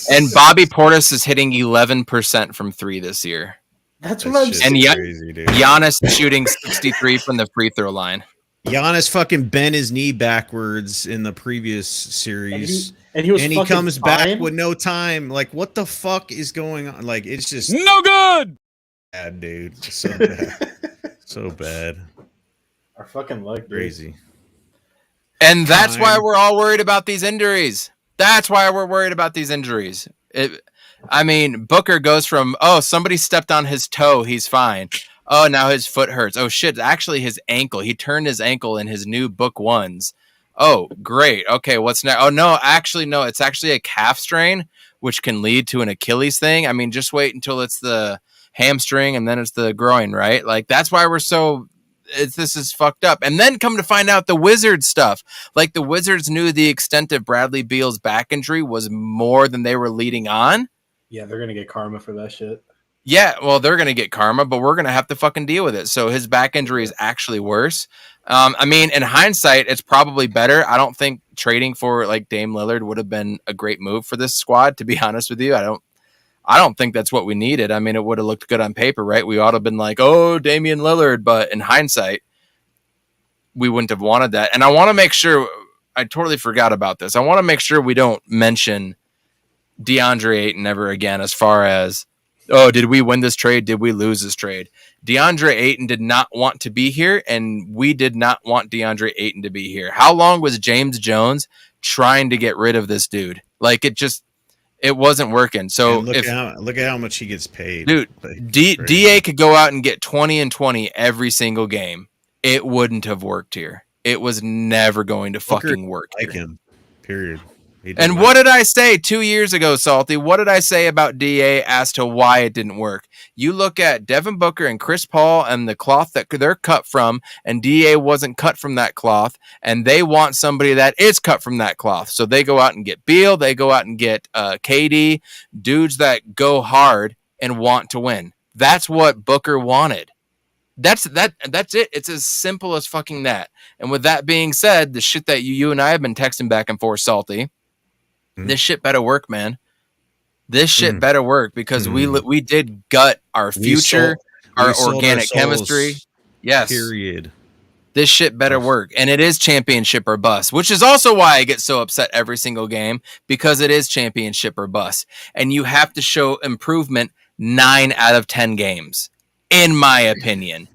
And Bobby Portis is hitting 11% from 3 this year. That's what I'm saying. And crazy, dude. Giannis shooting 63 from the free throw line. Giannis fucking bent his knee backwards in the previous series, and he comes back with no time. Like, what the fuck is going on? Like, it's just no good. Bad, dude. So bad. So bad. Our fucking luck, dude. Crazy. And that's why we're all worried about these injuries. I mean, Booker goes from, somebody stepped on his toe, he's fine. Oh, now his foot hurts. Oh, shit. Actually, his ankle. He turned his ankle in his new book ones. Oh, great. Okay, what's next? Oh, no. It's actually a calf strain, which can lead to an Achilles thing. I mean, just wait until it's the hamstring and then it's the groin, right? Like, that's why we're this is fucked up. And then come to find out the Wizards stuff. Like, the Wizards knew the extent of Bradley Beal's back injury was more than they were leading on. Yeah, they're going to get karma for that shit. Yeah, well, they're going to get karma, but we're going to have to fucking deal with it. So his back injury is actually worse. I mean, in hindsight, it's probably better. I don't think trading for like Dame Lillard would have been a great move for this squad, to be honest with you. I don't think that's what we needed. I mean, it would have looked good on paper, right? We ought to have been like, oh, Damian Lillard, but in hindsight, we wouldn't have wanted that. And I want to make sure, I totally forgot about this. I want to make sure we don't mention DeAndre Ayton ever again as far as, oh, did we win this trade? Did we lose this trade? DeAndre Ayton did not want to be here, and we did not want DeAndre Ayton to be here. How long was James Jones trying to get rid of this dude? Like, it wasn't working. So look at how much he gets paid. Dude, like, DA could go out and get 20 and 20 every single game. It wouldn't have worked here. It was never going to fucking work like here. him. Period. And what did I say 2 years ago, Salty? What did I say about DA as to why it didn't work? You look at Devin Booker and Chris Paul and the cloth that they're cut from, and DA wasn't cut from that cloth, and they want somebody that is cut from that cloth. So they go out and get Beal, they go out and get KD, dudes that go hard and want to win. That's what Booker wanted. That's it. It's as simple as fucking that. And with that being said, the shit that you and I have been texting back and forth, Salty, this shit better work, man. This shit better work because we did gut our future, our organic chemistry. Yes. Period. This shit better work. And it is championship or bust, which is also why I get so upset every single game, because it is championship or bust. And you have to show improvement 9 out of 10 games, in my opinion.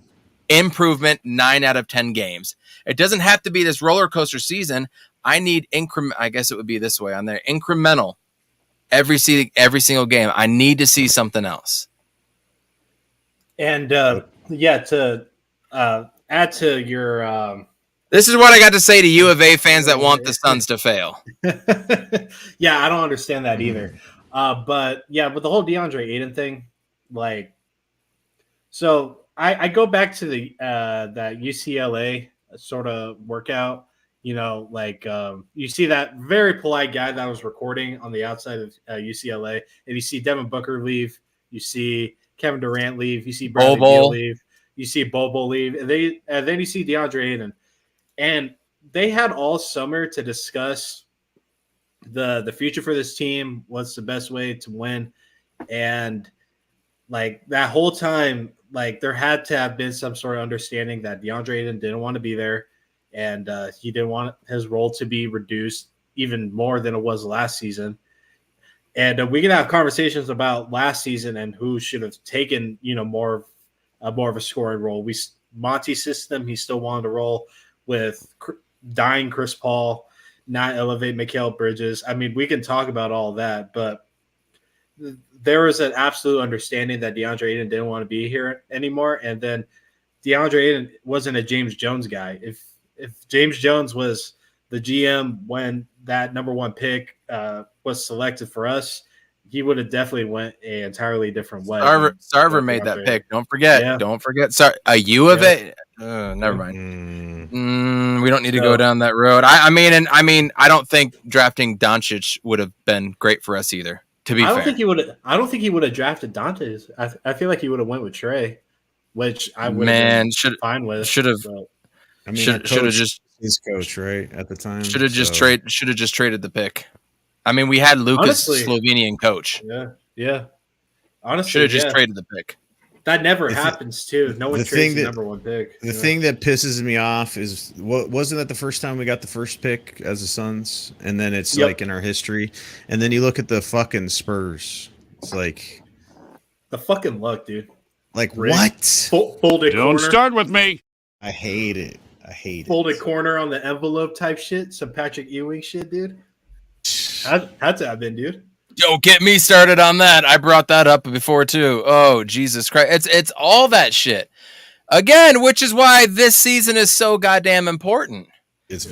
Improvement 9 out of 10 games. It doesn't have to be this roller coaster season. I need increment. I guess it would be this way on there. Incremental. every single game. I need to see something else. And to add to your this is what I got to say to U of A fans that want the Suns to fail. Yeah, I don't understand that either. But yeah, with the whole DeAndre Ayton thing, like, so I go back to the that UCLA sort of workout. You see that very polite guy that was recording on the outside of UCLA, and you see Devin Booker leave, you see Kevin Durant leave, you see Bradley Beal leave, you see Bobo leave, and then you see DeAndre Ayton, and they had all summer to discuss the future for this team, what's the best way to win, and like that whole time, like there had to have been some sort of understanding that DeAndre Ayton didn't want to be there, and he didn't want his role to be reduced even more than it was last season. And we can have conversations about last season and who should have taken, more of a scoring role. Monty's system, he still wanted to roll with dying Chris Paul, not elevate Mikal Bridges. I mean, we can talk about all that, but there was an absolute understanding that DeAndre Ayton didn't want to be here anymore. And then DeAndre Ayton wasn't a James Jones guy. If James Jones was the GM when that number one pick was selected for us, he would have definitely went an entirely different way. Sarver made that pick. Don't forget. Yeah. Don't forget. A U of A. Never mind. We don't need to go down that road. I mean, I don't think drafting Doncic would have been great for us either. To be fair, I don't think he would have drafted Dante. I feel like he would have went with Trey, which I would have been fine with. Should have. I mean, should have just his coach right at the time. Should have just traded the pick. I mean, we had Lucas, Slovenian coach. Yeah. Honestly, should have just traded the pick. That never happens too. No one trades the number one pick. The thing that pisses me off is wasn't that the first time we got the first pick as the Suns, and then it's like in our history, and then you look at the fucking Spurs. It's like the fucking luck, dude. Like what? Folded Don't corner. Start with me. I hate it. Folded corner on the envelope type shit. Some Patrick Ewing shit, dude. Had to have been, dude. Don't get me started on that. I brought that up before too. Oh, Jesus Christ. It's all that shit. Again, which is why this season is so goddamn important.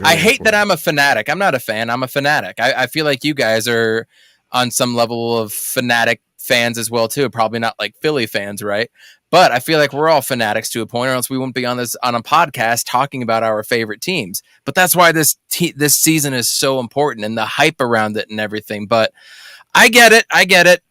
I hate that I'm a fanatic. I'm not a fan. I'm a fanatic. I feel like you guys are on some level of fanatic fans as well too. Probably not like Philly fans, right? But I feel like we're all fanatics to a point, or else we wouldn't be on a podcast talking about our favorite teams. But that's why this season is so important and the hype around it and everything. But I get it.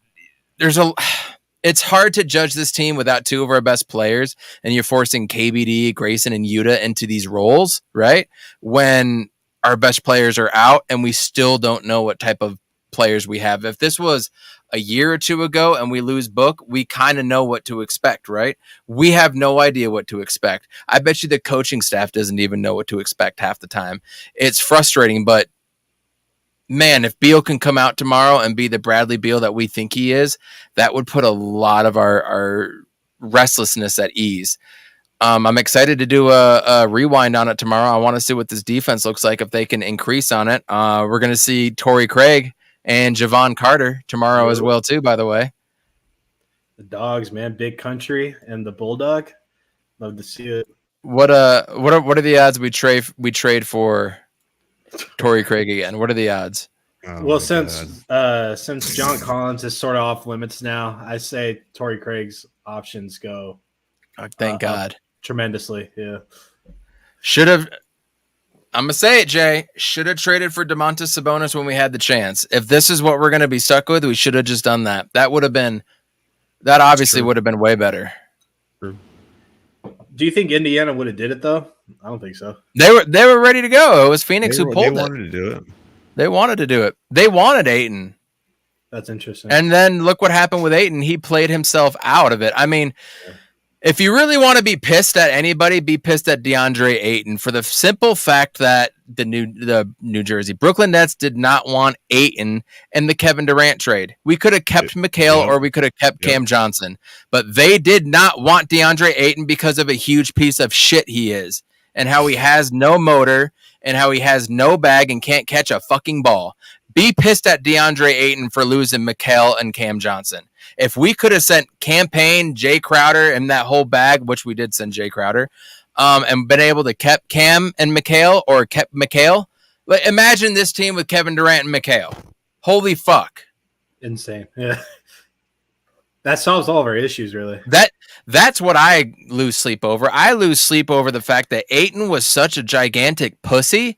It's hard to judge this team without two of our best players, and you're forcing KBD, Grayson, and Yuta into these roles, right? When our best players are out, and we still don't know what type of players we have. If this was a year or two ago and we lose Book, we kind of know what to expect, right? We have no idea what to expect. I bet you the coaching staff doesn't even know what to expect half the time. It's frustrating, but man, if Beal can come out tomorrow and be the Bradley Beal that we think he is, that would put a lot of our restlessness at ease. I'm excited to do a rewind on it tomorrow. I want to see what this defense looks like, if they can increase on it. We're going to see Torrey Craig and Javon Carter tomorrow as well, too, by the way. The Dogs, man. Big Country and the Bulldog. Love to see it. What are the odds we trade for Torrey Craig again? What are the odds? Well, since John Collins is sort of off limits now, I say Torrey Craig's options go. Thank God. Tremendously, yeah. I'm gonna say it, Jay. Should have traded for Domantas Sabonis when we had the chance. If this is what we're gonna be stuck with, we should have just done that. That would have been way better. True. Do you think Indiana would have did it though? I don't think so. They were ready to go. It was Phoenix who pulled it. They wanted to do it. They wanted to do it. They wanted Ayton. That's interesting. And then look what happened with Ayton. He played himself out of it. I mean, if you really want to be pissed at anybody, be pissed at DeAndre Ayton for the simple fact that the New Jersey Brooklyn Nets did not want Ayton in the Kevin Durant trade. We could have kept Mikal or we could have kept Cam Johnson, but they did not want DeAndre Ayton because of a huge piece of shit he is and how he has no motor and how he has no bag and can't catch a fucking ball. be pissed at DeAndre Ayton for losing Mikal and Cam Johnson. If we could have sent Campaign, Jay Crowder, and that whole bag, which we did send Jay Crowder, and been able to kept Cam and Mikal or kept Mikal, like, imagine this team with Kevin Durant and Mikal. Holy fuck. Insane. Yeah. That solves all of our issues, really. That's what I lose sleep over. I lose sleep over the fact that Ayton was such a gigantic pussy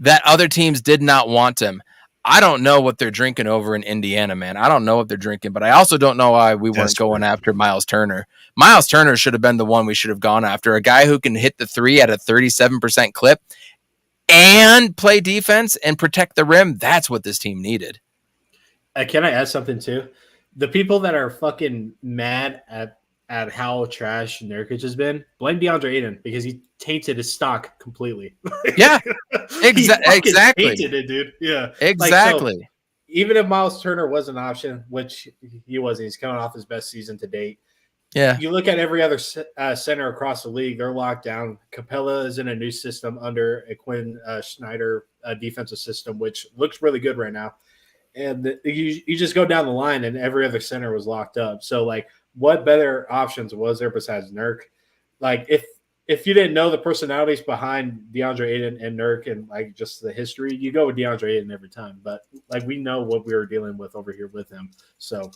that other teams did not want him. I don't know what they're drinking over in Indiana, man. I don't know what they're drinking, but I also don't know why we weren't going after Miles Turner. Miles Turner should have been the one we should have gone after, a guy who can hit the three at a 37% clip and play defense and protect the rim. That's what this team needed. Can I add something too? The people that are fucking mad at how trash Nurkic has been, blame DeAndre Ayton because he tainted his stock completely. Yeah, exactly. Tainted it, dude. Yeah, exactly. Like, so, even if Miles Turner was an option, which he wasn't, he's coming off his best season to date. Yeah, you look at every other center across the league; they're locked down. Capella is in a new system under a Quinn Snyder defensive system, which looks really good right now. And you just go down the line, and every other center was locked up. So, like, what better options was there besides Nurk? Like, if you didn't know the personalities behind DeAndre Ayton and Nurk and, like, just the history, you go with DeAndre Ayton every time. But, like, we know what we were dealing with over here with him. So,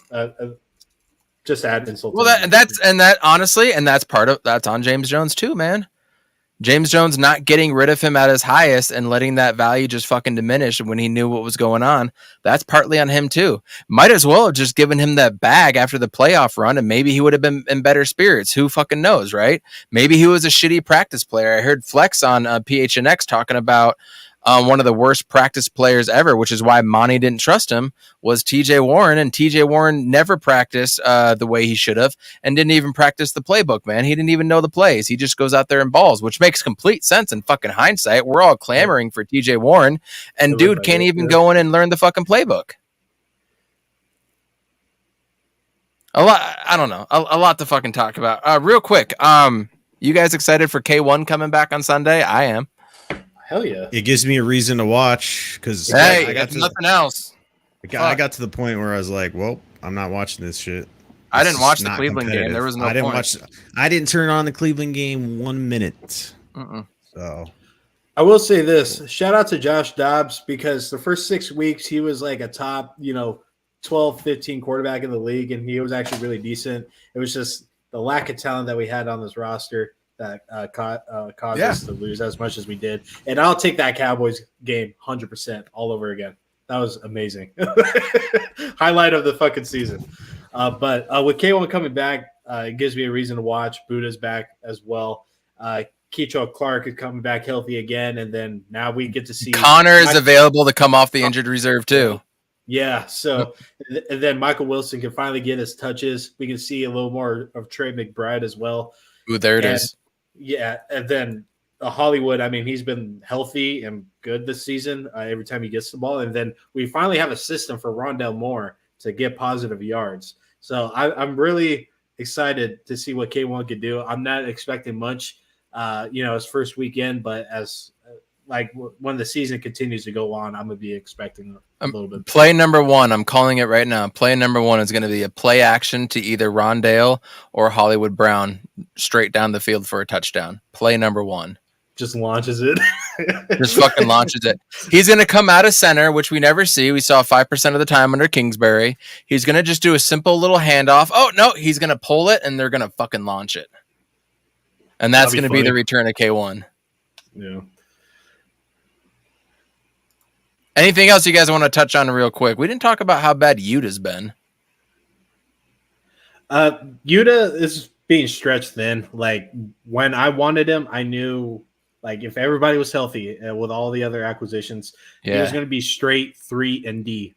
just add insult. Well, that's on James Jones too, man. James Jones not getting rid of him at his highest and letting that value just fucking diminish when he knew what was going on. That's partly on him too. Might as well have just given him that bag after the playoff run and maybe he would have been in better spirits. Who fucking knows, right? Maybe he was a shitty practice player. I heard Flex on PHNX talking about one of the worst practice players ever, which is why Monty didn't trust him, was TJ Warren. And TJ Warren never practiced the way he should have and didn't even practice the playbook, man. He didn't even know the plays. He just goes out there and balls, which makes complete sense in fucking hindsight. We're all clamoring for TJ Warren, and dude can't even go in and learn the fucking playbook. A lot, I don't know, a lot to fucking talk about. Real quick, you guys excited for K1 coming back on Sunday? I am. Hell yeah! It gives me a reason to watch because I got nothing else. I got to the point where I was like, "Well, I'm not watching this shit." I didn't watch the Cleveland game. There was no point. I didn't turn on the Cleveland game 1 minute. So I will say this: shout out to Josh Dobbs because the first 6 weeks he was like a top, 12, 15 quarterback in the league, and he was actually really decent. It was just the lack of talent that we had on this roster that caused us to lose as much as we did. And I'll take that Cowboys game 100% all over again. That was amazing. Highlight of the fucking season. But with K1 coming back, it gives me a reason to watch. Buddha's back as well. Keichel Clark is coming back healthy again. And then now we get to see Connor is available to come off the injured reserve too. Yeah. So and then Michael Wilson can finally get his touches. We can see a little more of Trey McBride as well. Ooh, there it is. Yeah, and then Hollywood, I mean, he's been healthy and good this season every time he gets the ball. And then we finally have a system for Rondell Moore to get positive yards. So I'm really excited to see what K1 could do. I'm not expecting much, his first weekend, but as when the season continues to go on, I'm going to be expecting a little bit. Play number one, I'm calling it right now. Play number one is going to be a play action to either Rondale or Hollywood Brown straight down the field for a touchdown. Play number one. Just launches it. Just fucking launches it. He's going to come out of center, which we never see. We saw 5% of the time under Kingsbury. He's going to just do a simple little handoff. Oh, no, he's going to pull it, and they're going to fucking launch it. And that's going to be the return of K1. Yeah. Anything else you guys want to touch on real quick? We didn't talk about how bad Utah's been. Utah is being stretched thin. Like, when I wanted him, I knew, like, if everybody was healthy with all the other acquisitions, he was going to be straight 3-and-D.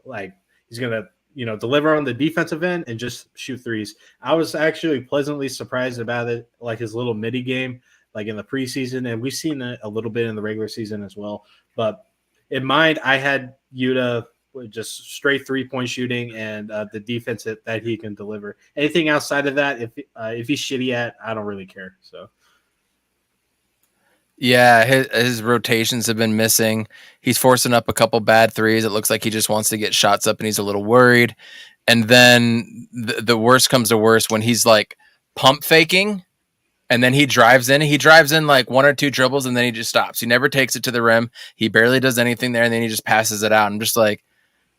Like, he's going to, deliver on the defensive end and just shoot threes. I was actually pleasantly surprised about it, like his little midi game, like in the preseason, and we've seen it a little bit in the regular season as well. But in mind, I had Utah with just straight 3-point shooting and the defense that he can deliver. Anything outside of that, if he's shitty at, I don't really care. So, Yeah, his rotations have been missing. He's forcing up a couple bad threes. It looks like he just wants to get shots up and he's a little worried. And then the worst comes to worst when he's like pump faking and then he drives in. He drives in like one or two dribbles and then he just stops. He never takes it to the rim. He barely does anything there and then he just passes it out. I'm just like,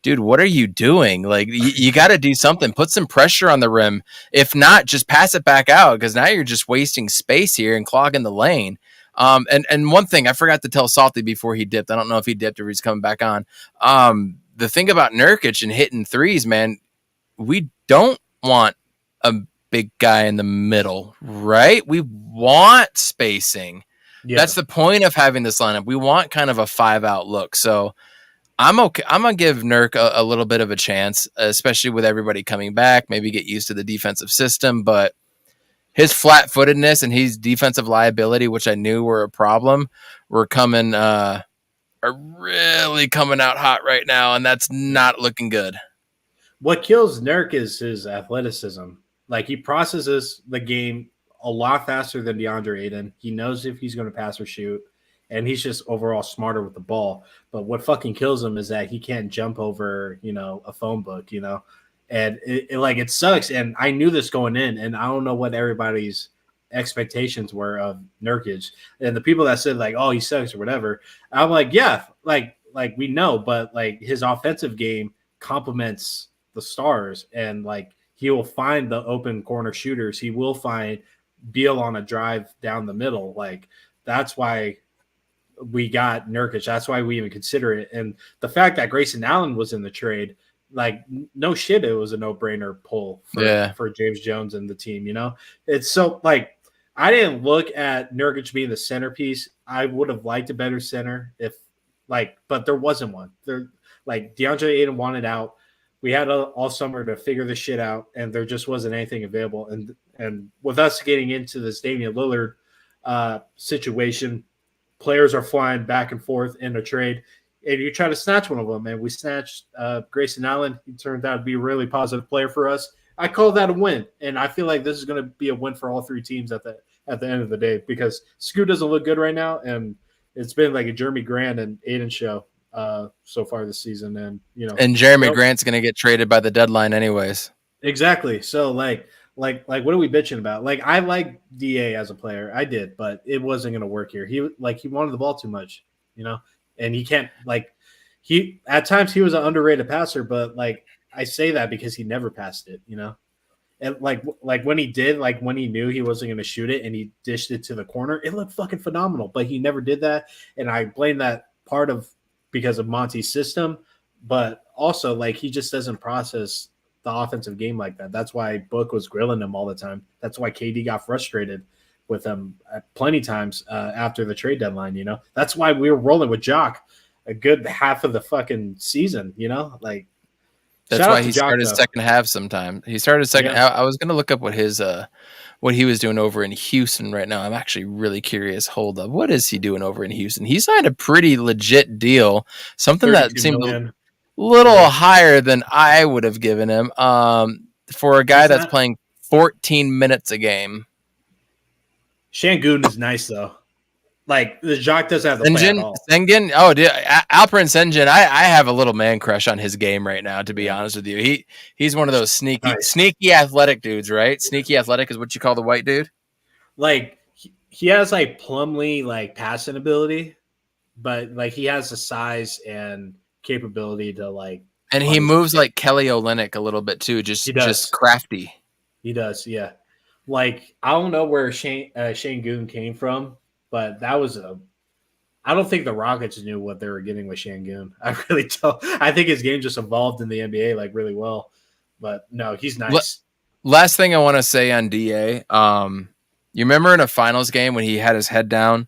dude, what are you doing? Like, you got to do something. Put some pressure on the rim. If not, just pass it back out because now you're just wasting space here and clogging the lane. And one thing I forgot to tell Salty before he dipped. I don't know if he dipped or he's coming back on. The thing about Nurkic and hitting threes, man, we don't want a big guy in the middle, right? We want spacing. Yeah. That's the point of having this lineup. We want kind of a 5-out look. So I'm okay. I'm gonna give Nurk a little bit of a chance, especially with everybody coming back. Maybe get used to the defensive system, but his flat-footedness and his defensive liability, which I knew were a problem, are really coming out hot right now, and that's not looking good. What kills Nurk is his athleticism. Like, he processes the game a lot faster than DeAndre Ayton. He knows if he's going to pass or shoot, and he's just overall smarter with the ball. But what fucking kills him is that he can't jump over, a phone book, and it sucks. And I knew this going in, and I don't know what everybody's expectations were of Nurkic. And the people that said like, oh, he sucks or whatever, I'm like, yeah, like we know, but like his offensive game complements the stars, and like he will find the open corner shooters. He will find Beal on a drive down the middle. Like, that's why we got Nurkic. That's why we even consider it. And the fact that Grayson Allen was in the trade, like, no shit, it was a no-brainer pull for James Jones and the team, It's so, like, I didn't look at Nurkic being the centerpiece. I would have liked a better center but there wasn't one. Like, DeAndre Ayton wanted out. We had all summer to figure this shit out, and there just wasn't anything available. And with us getting into this Damian Lillard situation, players are flying back and forth in a trade, and you try to snatch one of them. And we snatched Grayson Allen. He turned out to be a really positive player for us. I call that a win, and I feel like this is going to be a win for all three teams at the end of the day, because Scoot doesn't look good right now, and it's been like a Jeremy Grant and Aiden show so far this season. And Jeremy Grant's going to get traded by the deadline anyways. Exactly. So like what are we bitching about? Like, I like DA as a player. I did, but it wasn't going to work here. He wanted the ball too much, and he can't, at times he was an underrated passer, but like, I say that because he never passed it, and like when he did, like when he knew he wasn't going to shoot it and he dished it to the corner, it looked fucking phenomenal, but he never did that. And I blame that because of Monty's system, but also like he just doesn't process the offensive game like that. That's why Book was grilling him all the time. That's why KD got frustrated with him plenty times after the trade deadline. That's why we were rolling with Jock a good half of the fucking season. Like, that's why he started second half. Sometime he started second. Yeah. I was gonna look up what his what he was doing over in Houston right now. I'm actually really curious. Hold up, what is he doing over in Houston? He signed a pretty legit deal, something that seemed a little higher than I would have given him. For a guy that's playing 14 minutes a game. Şengün is nice though. Like, the Jacques doesn't have the play at all. Sengun? Oh, dude, Alperen Sengun, I have a little man crush on his game right now, to be honest with you. He's one of those sneaky athletic dudes, right? Sneaky athletic is what you call the white dude? Like, he has, like, Plumlee, like, passing ability, but, like, he has the size and capability to, like... And he moves like Kelly Olynyk a little bit, too, just crafty. He does, yeah. Like, I don't know where Şengün came from, but that was I don't think the Rockets knew what they were getting with Şengün. I really don't. I think his game just evolved in the NBA like really well. But no, he's nice. Last thing I want to say on DA. You remember in a finals game when he had his head down,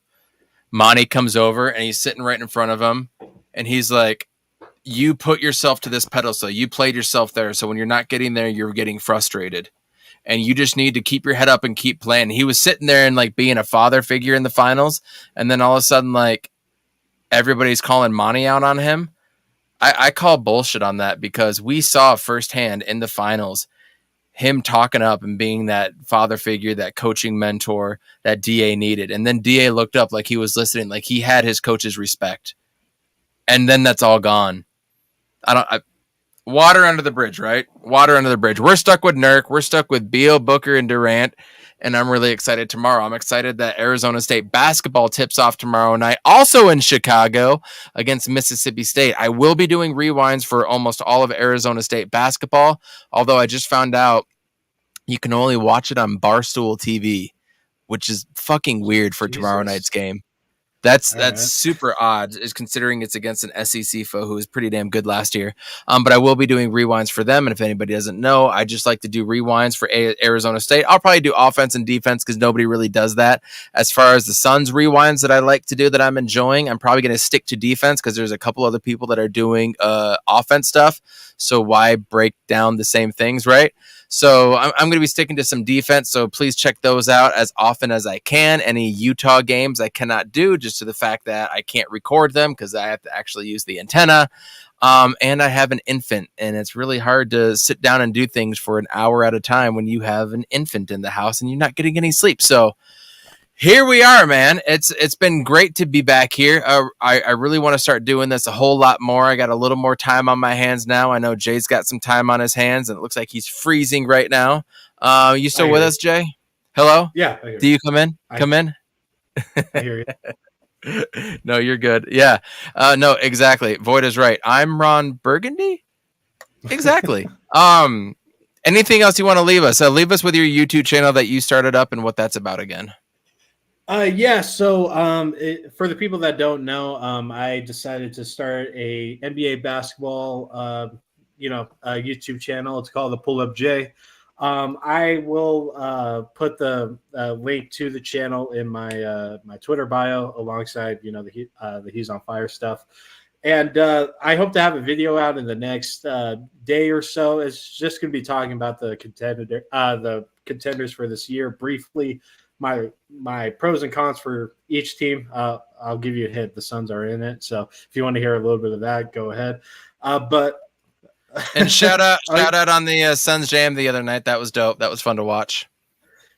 Monty comes over and he's sitting right in front of him, and he's like, "You put yourself to this pedestal. You played yourself there. So when you're not getting there, you're getting frustrated. And you just need to keep your head up and keep playing." He was sitting there and like being a father figure in the finals. And then all of a sudden, like, everybody's calling Monty out on him. I call bullshit on that, because we saw firsthand in the finals, him talking up and being that father figure, that coaching mentor that DA needed. And then DA looked up like he was listening, like he had his coach's respect. And then that's all gone. Water under the bridge, right? Water under the bridge. We're stuck with Nurk. We're stuck with Beal, Booker, and Durant. And I'm really excited tomorrow. I'm excited that Arizona State basketball tips off tomorrow night, also in Chicago against Mississippi State. I will be doing rewinds for almost all of Arizona State basketball, although I just found out you can only watch it on Barstool TV, which is fucking weird for tomorrow night's game. That's super odd, is considering it's against an SEC foe who was pretty damn good last year. But I will be doing rewinds for them. And if anybody doesn't know, I just like to do rewinds for Arizona State. I'll probably do offense and defense because nobody really does that. As far as the Suns rewinds that I like to do that I'm enjoying, I'm probably going to stick to defense because there's a couple other people that are doing offense stuff. So why break down the same things, right? So I'm going to be sticking to some defense. So please check those out as often as I can. Any Utah games I cannot do just to the fact that I can't record them because I have to actually use the antenna. And I have an infant, and it's really hard to sit down and do things for an hour at a time when you have an infant in the house and you're not getting any sleep. So here we are, man. It's been great to be back here. I really want to start doing this a whole lot more. I got a little more time on my hands now. I know Jay's got some time on his hands, and it looks like he's freezing right now. You still with us, Jay? Hello? Yeah. Do you come in? Come in? I hear you. No, you're good. Yeah. No, exactly. Void is right. I'm Ron Burgundy? Exactly. Anything else you want to leave us? Leave us with your YouTube channel that you started up and what that's about again. So for the people that don't know, I decided to start a NBA basketball, YouTube channel. It's called the Pull Up J. I will put the link to the channel in my my Twitter bio alongside the He's on Fire stuff. And I hope to have a video out in the next day or so. It's just going to be talking about the contenders for this year briefly. My pros and cons for each team. I'll give you a hint. The Suns are in it. So if you want to hear a little bit of that, go ahead. And shout out on the Suns Jam the other night. That was dope. That was fun to watch.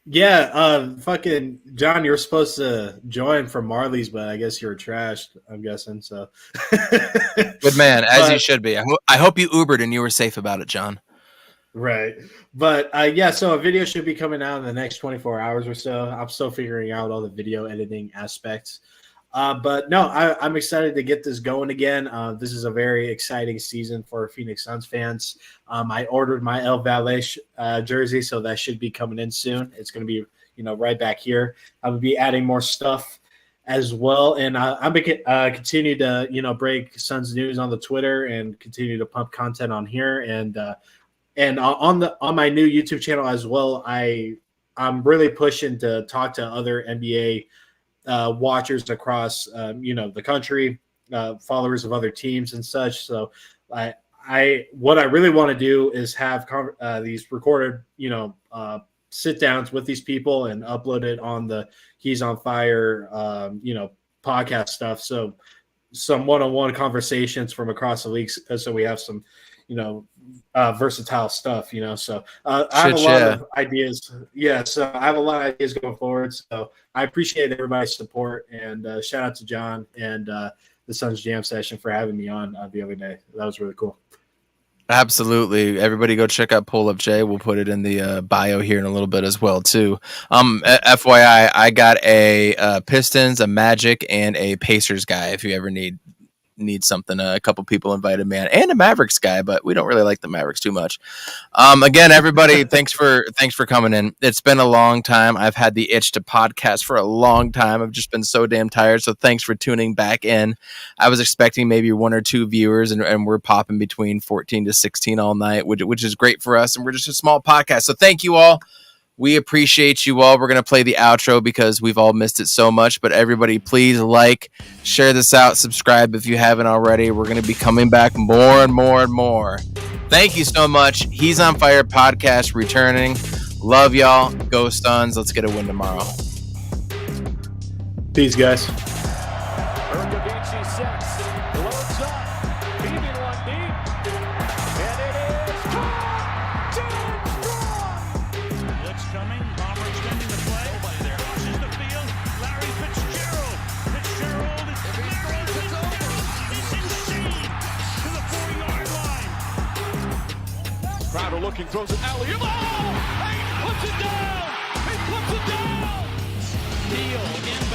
Yeah. Fucking John, you were supposed to join from Marley's, but I guess you were trashed, I'm guessing. So good man, as you should be. I hope you Ubered and you were safe about it, John. Right. But so a video should be coming out in the next 24 hours or so. I'm still figuring out all the video editing aspects. But no, I'm excited to get this going again. This is a very exciting season for Phoenix Suns fans. I ordered my El Valle jersey, so that should be coming in soon. It's going to be, right back here. I will be adding more stuff as well. And I'm going to continue to, break Suns news on the Twitter and continue to pump content on here. And on my new YouTube channel as well, I'm really pushing to talk to other NBA watchers across the country, followers of other teams and such. So what I really want to do is have these recorded sit downs with these people and upload it on the He's on Fire podcast stuff. So some one-on-one conversations from across the league, so we have some versatile stuff, so I have a lot of ideas. So I have a lot of ideas going forward, so I appreciate everybody's support, and shout out to John and the Suns Jam session for having me on the other day. That was really cool. Absolutely. Everybody go check out Pull Up J. We'll put it in the bio here in a little bit as well, too. FYI, I got a Pistons, a Magic, and a Pacers guy if you ever need something. A couple people invited me on, and a Mavericks guy, but we don't really like the Mavericks too much. Again, everybody, thanks for coming in. It's been a long time. I've had the itch to podcast for a long time. I've just been so damn tired. So thanks for tuning back in. I was expecting maybe 1 or 2 viewers, and we're popping between 14 to 16 all night, which is great for us. And we're just a small podcast. So thank you all. We appreciate you all. We're going to play the outro because we've all missed it so much. But everybody, please share this out, subscribe if you haven't already. We're going to be coming back more and more and more. Thank you so much. He's on Fire podcast returning. Love y'all. Go Suns. Let's get a win tomorrow. Peace, guys. Crowder looking, throws it alley. Oh! He puts it down! He puts it down! Beal in